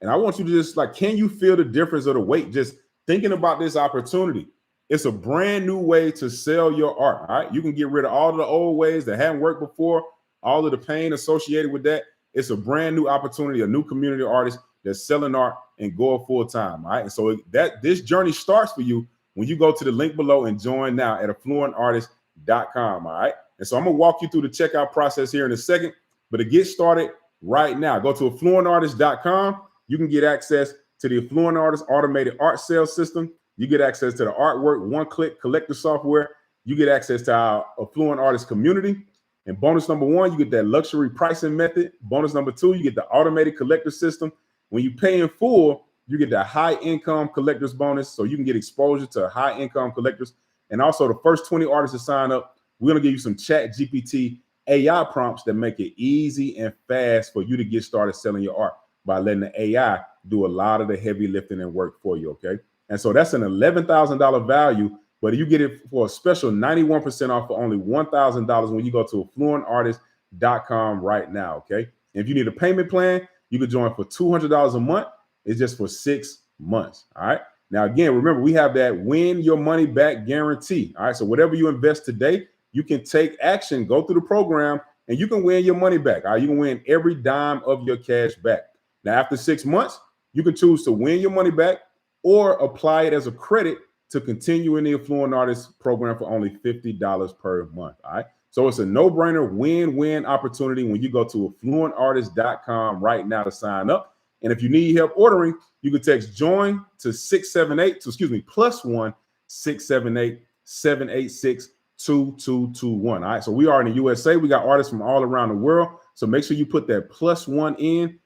And I want you to just, like, can you feel the difference of the weight? Just thinking about this opportunity. It's a brand new way to sell your art. All right. You can get rid of all of the old ways that haven't worked before, all of the pain associated with that. It's a brand new opportunity, a new community of artists that's selling art and going full time. All right. And so this journey starts for you when you go to the link below and join now at affluentartist.com. All right. And so I'm going to walk you through the checkout process here in a second. But to get started right now, go to affluentartist.com. You can get access to the Affluent Artist automated art sales system. You get access to the artwork one-click collector software. You get access to our Affluent Artist community. And bonus number 1, you get that luxury pricing method. Bonus number 2, you get the automated collector system. When you pay in full, you get the high income collectors bonus, so you can get exposure to high income collectors. And also, the first 20 artists to sign up, we're going to give you some ChatGPT AI prompts that make it easy and fast for you to get started selling your art by letting the AI do a lot of the heavy lifting and work for you. Okay. And so that's an $11,000 value, but you get it for a special 91% off for only $1,000 when you go to affluentartist.com right now. Okay. And if you need a payment plan, you can join for $200 a month. It's just for 6 months. All right. Now, again, remember, we have that win your money back guarantee. All right. So whatever you invest today, you can take action, go through the program, and you can win your money back. All right. You can win every dime of your cash back. Now, after 6 months, you can choose to win your money back or apply it as a credit to continue in the Affluent Artist program for only $50 per month. All right. So it's a no-brainer win-win opportunity when you go to affluentartist.com right now to sign up. And if you need help ordering, you can text join to +1 678 786 2221. All right. So we are in the USA. We got artists from all around the world. So make sure you put that +1 in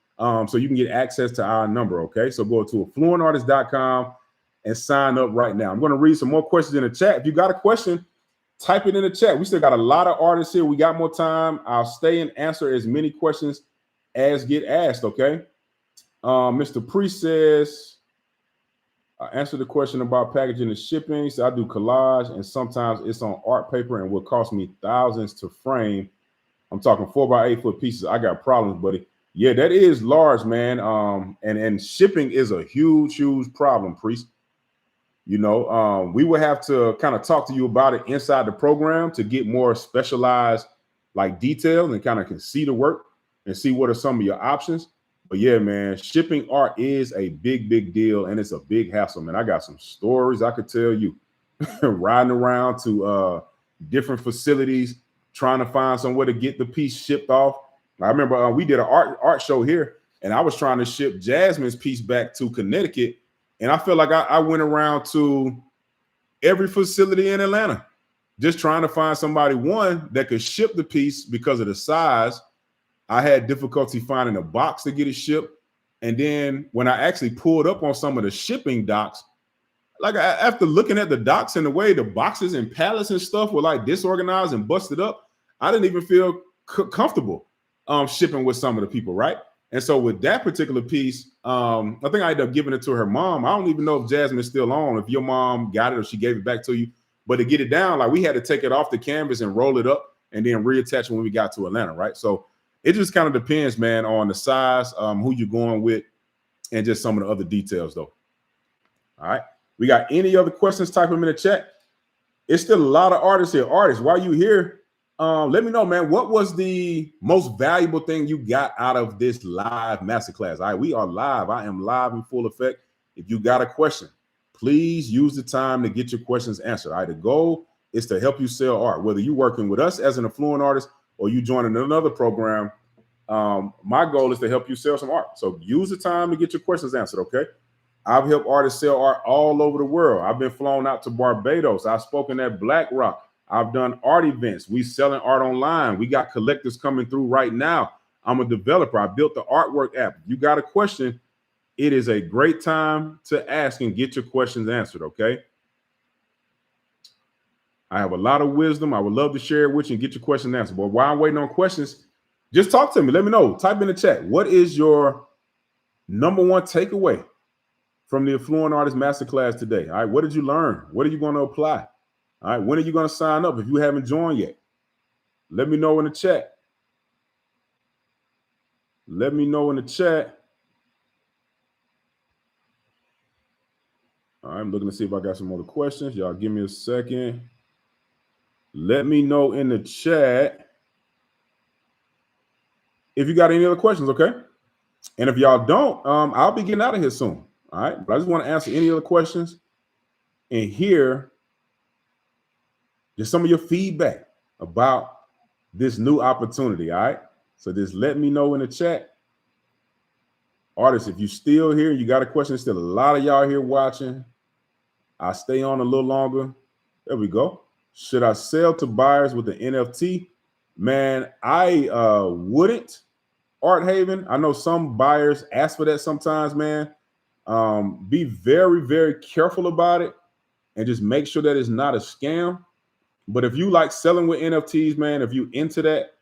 so you can get access to our number. Okay. So go to affluentartist.com and sign up right now. I'm going to read some more questions in the chat. If you got a question, type it in the chat. We still got a lot of artists here. We got more time. I'll stay and answer as many questions as get asked. Okay. Mr. Priest says, I answered the question about packaging and shipping. So I do collage, and sometimes it's on art paper and will cost me thousands to frame. I'm talking 4 by 8 foot pieces. I got problems, buddy. Yeah, that is large, man. And shipping is a huge problem, Priest. You know, we would have to kind of talk to you about it inside the program to get more specialized like detail and kind of can see the work and see what are some of your options. But yeah, man, shipping art is a big deal, and it's a big hassle, man. I got some stories I could tell you riding around to different facilities trying to find somewhere to get the piece shipped off. I remember we did an art show here, and I was trying to ship Jasmine's piece back to Connecticut, and I feel like I went around to every facility in Atlanta just trying to find somebody, one, that could ship the piece because of the size. I had difficulty finding a box to get it shipped. And then when I actually pulled up on some of the shipping docks, like after looking at the docks and the way the boxes and pallets and stuff were like disorganized and busted up, I didn't even feel comfortable shipping with some of the people, right? And so with that particular piece, I think I ended up giving it to her mom. I don't even know if Jasmine's still on, if your mom got it or she gave it back to you. But to get it down, like we had to take it off the canvas and roll it up and then reattach it when we got to Atlanta, right? So it just kind of depends, man, on the size, who you're going with, and just some of the other details, though. All right. We got any other questions? Type them in the chat. It's still a lot of artists here. Artists, while you here, let me know, man, what was the most valuable thing you got out of this live masterclass? All right, we are live. I am live in full effect. If you got a question, please use the time to get your questions answered. All right, the goal is to help you sell art, whether you're working with us as an affluent artist or you joining another program. My goal is to help you sell some art. So use the time to get your questions answered, okay? I've helped artists sell art all over the world. I've been flown out to Barbados. I've spoken at BlackRock. I've done art events. We selling art online. We got collectors coming through right now. I'm a developer. I built the artwork app. If you got a question, it is a great time to ask and get your questions answered, okay? I have a lot of wisdom. I would love to share it with you and get your questions answered. But while I'm waiting on questions, just talk to me. Let me know. Type in the chat. What is your number one takeaway from the Affluent Artist Masterclass today? All right. What did you learn? What are you going to apply? All right. When are you going to sign up if you haven't joined yet? Let me know in the chat. Let me know in the chat. All right. I'm looking to see if I got some other questions. Y'all give me a second. Let me know in the chat if you got any other questions, okay? And if y'all don't, I'll be getting out of here soon, all right? But I just want to answer any other questions and hear just some of your feedback about this new opportunity, all right? So just let me know in the chat. Artists, if you're still here, you got a question, there's still a lot of y'all here watching. I'll stay on a little longer. There we go. Should I sell to buyers with the NFT? Man, I wouldn't. Art Haven, I know some buyers ask for that sometimes, man. Be very careful about it and just make sure that it's not a scam. But if you like selling with NFTs, man, if you into that,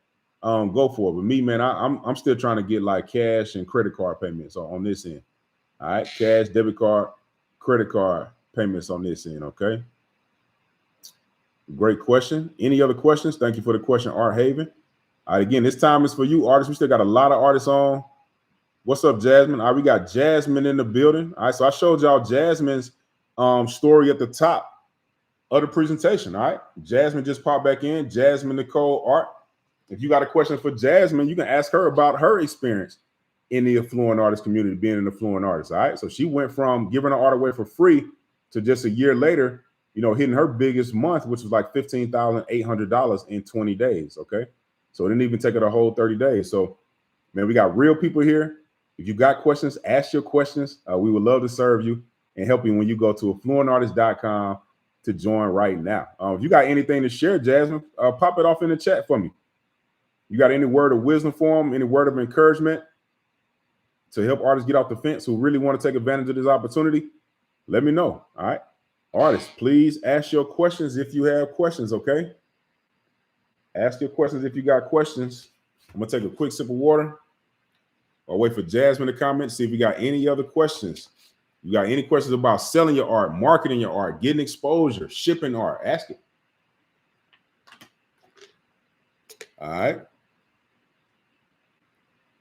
go for it. With me, man, I'm still trying to get like cash and credit card payments on this end. All right, cash, debit card, credit card payments on this end, okay? Great question. Any other questions? Thank you for the question, Art Haven. All right, again, this time is for you, artists. We still got a lot of artists on. What's up, Jasmine? All right, we got Jasmine in the building. All right, so I showed y'all Jasmine's story at the top of the presentation. All right, Jasmine just popped back in. Jasmine Nicole Art. If you got a question for Jasmine, you can ask her about her experience in the affluent artist community, being an affluent artist. All right, so she went from giving her art away for free to just a year later, you know, hitting her biggest month, which was like $15,800 in 20 days. Okay. So it didn't even take it a whole 30 days. So, man, we got real people here. If you got questions, ask your questions. We would love to serve you and help you when you go to affluentartist.com to join right now. If you got anything to share, Jasmine, pop it off in the chat for me. You got any word of wisdom for them, any word of encouragement to help artists get off the fence who really want to take advantage of this opportunity? Let me know. All right. Artists, please ask your questions if you have questions, okay? Ask your questions if you got questions. I'm going to take a quick sip of water. I'll wait for Jasmine to comment, see if we got any other questions. You got any questions about selling your art, marketing your art, getting exposure, shipping art? Ask it. All right.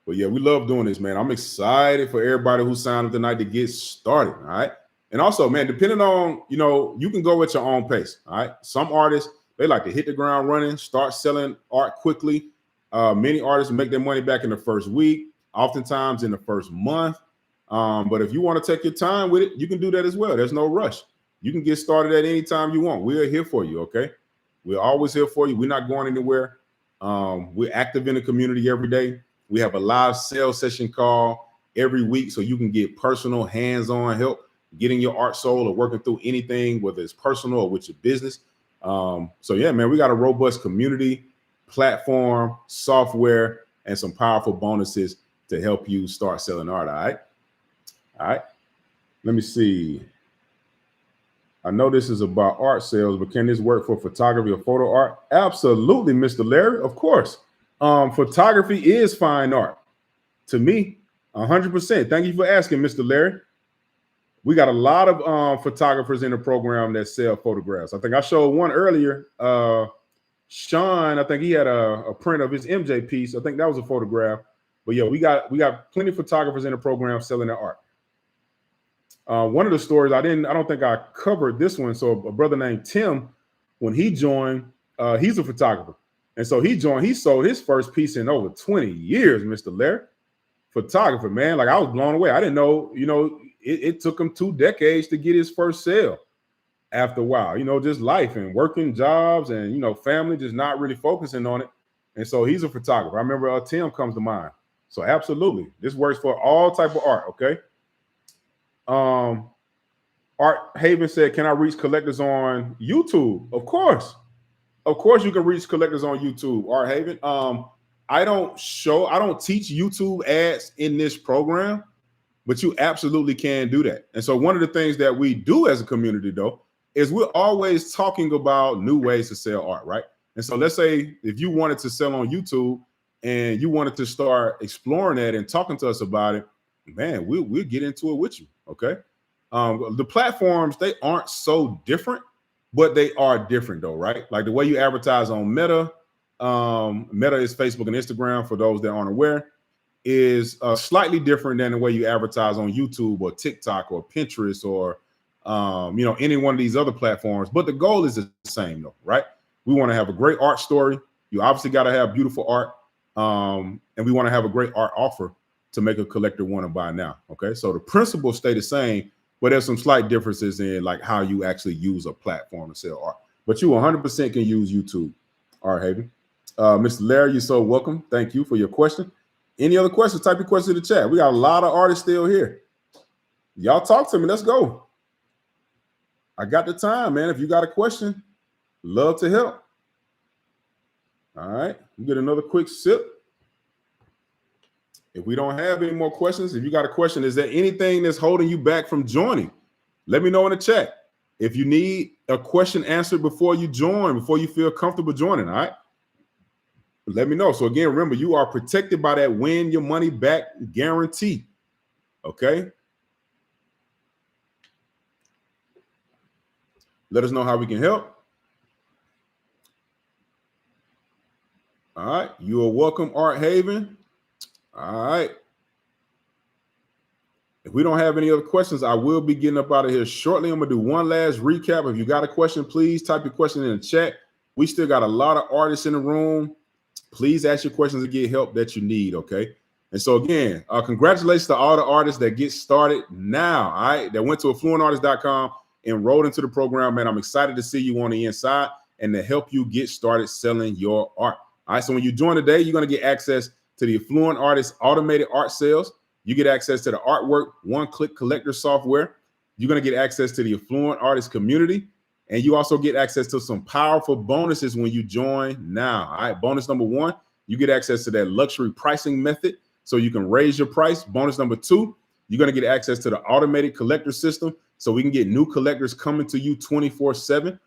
But yeah, we love doing this, man. I'm excited for everybody who signed up tonight to get started. All right. And also, man, depending on, you can go at your own pace. All right. Some artists, they like to hit the ground running, start selling art quickly. Many artists make their money back in the first week, oftentimes in the first month. But if you want to take your time with it, you can do that as well. There's no rush. You can get started at any time you want. We're here for you, okay? We're always here for you. We're not going anywhere. We're active in the community every day. We have a live sales session call every week so you can get personal, hands-on help getting your art sold or working through anything, whether it's personal or with your business. So yeah, man, we got a robust community, platform, software, and some powerful bonuses to help you start selling art. All right. All right. Let me see. I know this is about art sales, but can this work for photography or photo art? Absolutely, Mr. Larry. Of course. Photography is fine art to me, 100%. Thank you for asking, Mr. Larry. We got a lot of photographers in the program that sell photographs. I think I showed one earlier. Sean, I think he had a print of his MJ piece. I think that was a photograph. But yeah, we got plenty of photographers in the program selling their art. One of the stories I don't think I covered this one. So a brother named Tim, when he joined, he's a photographer. And so he sold his first piece in over 20 years, Mr. Larry. Photographer, man. Like I was blown away. I didn't know, it took him 2 decades to get his first sale after a while, just life and working jobs and, family, just not really focusing on it. And so he's a photographer. I remember Tim comes to mind. So absolutely. This works for all type of art. Okay. Art Haven said, can I reach collectors on YouTube? Of course you can reach collectors on YouTube, Art Haven. I don't teach YouTube ads in this program, but you absolutely can do that. And so one of the things that we do as a community though, is we're always talking about new ways to sell art, right? And so let's say if you wanted to sell on YouTube and you wanted to start exploring that and talking to us about it, man, we'll get into it with you, okay? The platforms, they aren't so different, but they are different though, right? Like the way you advertise on Meta, Meta is Facebook and Instagram, for those that aren't aware, is slightly different than the way you advertise on YouTube or TikTok or Pinterest or any one of these other platforms. But the goal is the same though, right? We want to have a great art story. You obviously got to have beautiful art, and we want to have a great art offer to make a collector want to buy now. Okay, so the principles stay the same, but there's some slight differences in like how you actually use a platform to sell art. But you 100% can use YouTube. Art Haven. Mr. Larry, you're so welcome. Thank you for your question. Any other questions? Type your question in the chat. We got a lot of artists still here. Y'all talk to me. Let's go. I got the time, man. If you got a question, love to help. All right. We get another quick sip. If we don't have any more questions, if you got a question, is there anything that's holding you back from joining? Let me know in the chat. If you need a question answered before you join, before you feel comfortable joining, all right? Let me know. So again, remember, you are protected by that win your money back guarantee. Okay. Let us know how we can help. All right. You are welcome, Art Haven. All right. If we don't have any other questions, I will be getting up out of here shortly. I'm going to do one last recap. If you got a question, please type your question in the chat. We still got a lot of artists in the room. Please ask your questions to get help that you need, okay? And so again, congratulations to all the artists that get started now, all right? That went to affluentartist.com, enrolled into the program, man. I'm excited to see you on the inside and to help you get started selling your art. All right, so when you join today, you're going to get access to the Affluent Artist automated art sales. You get access to the artwork one-click collector software. You're going to get access to the Affluent Artist community. And you also get access to some powerful bonuses when you join now. All right. Bonus number 1, you get access to that luxury pricing method so you can raise your price. Bonus number 2, you're going to get access to the automated collector system so we can get new collectors coming to you 24/7.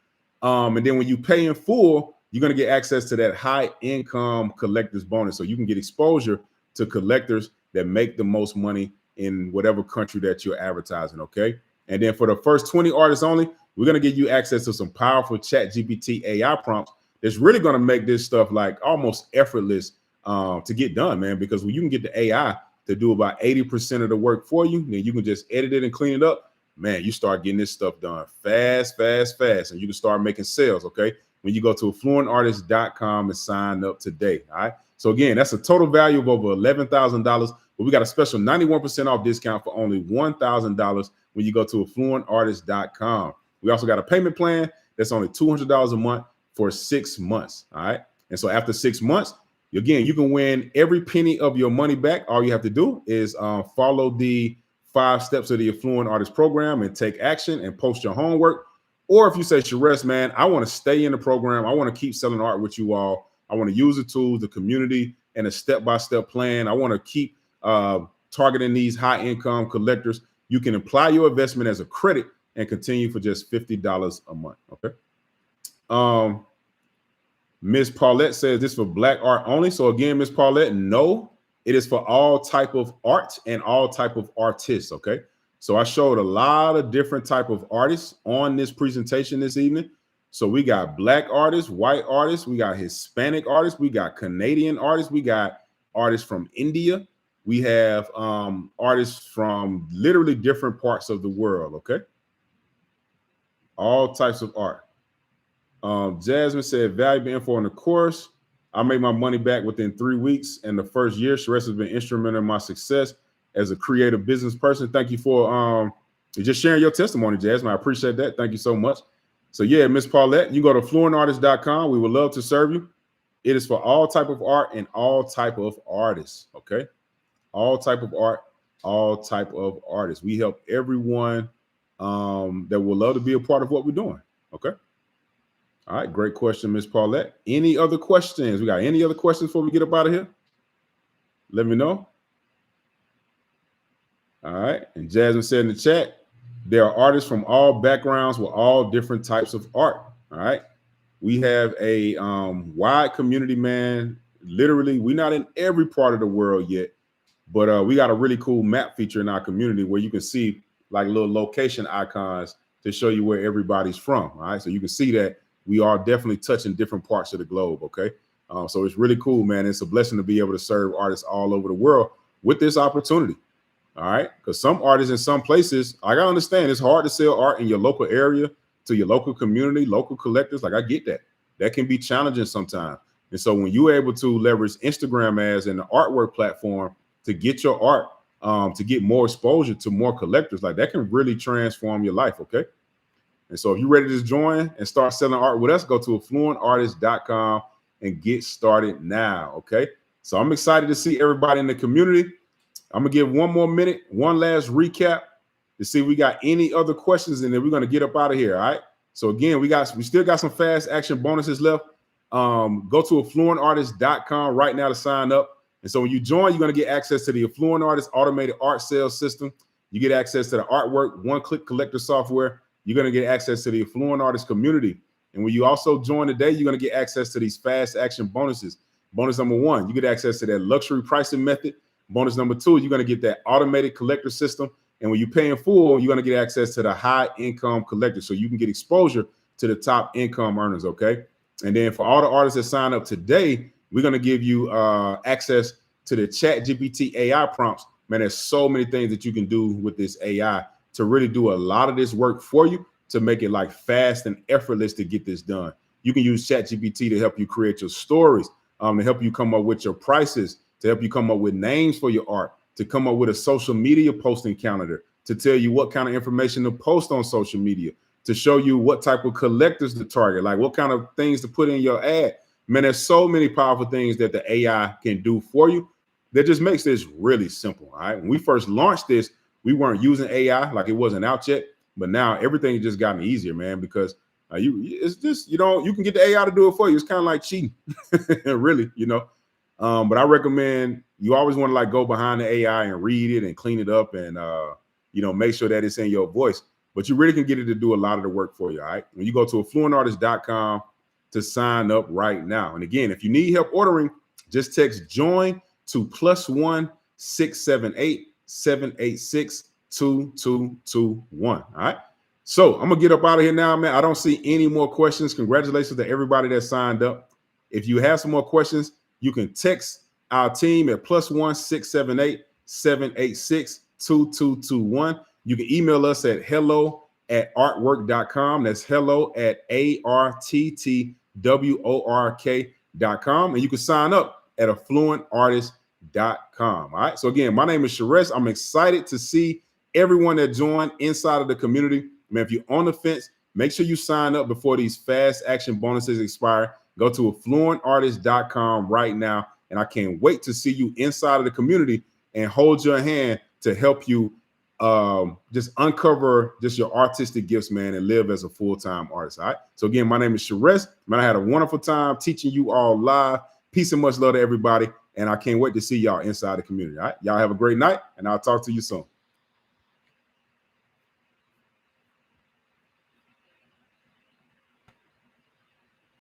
And then when you pay in full, you're going to get access to that high income collectors bonus. So you can get exposure to collectors that make the most money in whatever country that you're advertising. Okay. And then for the first 20 artists only, we're going to give you access to some powerful ChatGPT AI prompts that's really going to make this stuff like almost effortless to get done, man, because when you can get the AI to do about 80% of the work for you, then you can just edit it and clean it up. Man, you start getting this stuff done fast, and you can start making sales. Okay. When you go to affluentartist.com and sign up today. All right. So again, that's a total value of over $11,000, but we got a special 91% off discount for only $1,000 when you go to affluentartist.com. We also got a payment plan that's only $200 a month for 6 months. All right. And so after 6 months, again, you can win every penny of your money back. All you have to do is follow the 5 steps of the Affluent Artist program and take action and post your homework. Or if you say, Sharess, man, I want to stay in the program. I want to keep selling art with you all. I want to use the tools, the community, and a step-by-step plan. I want to keep targeting these high-income collectors. You can apply your investment as a credit and continue for just $50 a month. Okay. Miss Paulette says this for Black art only. So again, Miss Paulette, no, it is for all type of art and all type of artists. Okay. So I showed a lot of different type of artists on this presentation this evening. So we got Black artists, white artists, we got Hispanic artists, we got Canadian artists, we got artists from India. We have artists from literally different parts of the world. Okay. All types of art. Jasmine said, valuable info on the course. I made my money back within 3 weeks. And the first year, Sharess has been instrumental in my success as a creative business person. Thank you for just sharing your testimony, Jasmine. I appreciate that. Thank you so much. So yeah, Miss Paulette, you go to affluentartist.com. We would love to serve you. It is for all type of art and all type of artists. Okay. All type of art, all type of artists. We help everyone that would love to be a part of what we're doing. Okay. All right. Great question, Miss Paulette. Any other questions? We got any other questions before we get up out of here? Let me know. All right. And Jasmine said in the chat, there are artists from all backgrounds with all different types of art. All right. We have a wide community, man. Literally, we're not in every part of the world yet, but we got a really cool map feature in our community where you can see like little location icons to show you where everybody's from. All right. So you can see that we are definitely touching different parts of the globe. Okay. So it's really cool, man. It's a blessing to be able to serve artists all over the world with this opportunity. All right. Because some artists in some places, like I understand it's hard to sell art in your local area to your local community, local collectors. Like I get that. That can be challenging sometimes. And so when you're able to leverage Instagram ads and the artwork platform to get your art, to get more exposure to more collectors, like that can really transform your life. Okay. And so if you're ready to join and start selling art with us, go to affluentartist.com and get started now. Okay. So I'm excited to see everybody in the community. I'm going to give one more minute, one last recap to see if we got any other questions, and then we're going to get up out of here. All right. So again, we still got some fast action bonuses left. Go to affluentartist.com right now to sign up. And so when you join, you're going to get access to the Affluent Artist automated art sales system. You get access to the artwork, one-click collector software. You're going to get access to the Affluent Artist community. And when you also join today, you're going to get access to these fast action bonuses. Bonus number 1, you get access to that luxury pricing method. Bonus number 2, you're going to get that automated collector system. And when you pay in full, you're going to get access to the high income collector. So you can get exposure to the top income earners. Okay. And then for all the artists that sign up today, we're going to give you access to the ChatGPT AI prompts. Man, there's so many things that you can do with this AI to really do a lot of this work for you to make it like fast and effortless to get this done. You can use ChatGPT to help you create your stories, to help you come up with your prices, to help you come up with names for your art, to come up with a social media posting calendar, to tell you what kind of information to post on social media, to show you what type of collectors to target, like what kind of things to put in your ad. Man, there's so many powerful things that the AI can do for you that just makes this really simple. All right. When we first launched this, we weren't using AI, like it wasn't out yet, but now everything has just gotten easier, man, because It's just, you can get the AI to do it for you. It's kind of like cheating, really, But I recommend you always want to like go behind the AI and read it and clean it up and make sure that it's in your voice. But you really can get it to do a lot of the work for you. All right. When you go to affluentartist.com to sign up right now. And again, if you need help ordering, just text join to +1 678 786 2221. All right. So I'm gonna get up out of here now, man. I don't see any more questions. Congratulations to everybody that signed up. If you have some more questions, you can text our team at +1 678 786 2221. You can email us at hello@artwork.com. That's hello@arttwork.com. And you can sign up at affluentartist.com. All right. So again, my name is Sharess. I'm excited to see everyone that joined inside of the community. Man, if you're on the fence, make sure you sign up before these fast action bonuses expire. Go to affluentartist.com right now. And I can't wait to see you inside of the community and hold your hand to help you just uncover just your artistic gifts, man, and live as a full-time artist. All right. So again, my name is Sharess. Man, I had a wonderful time teaching you all live. Peace and much love to everybody. And I can't wait to see y'all inside the community. All right. Y'all have a great night, and I'll talk to you soon.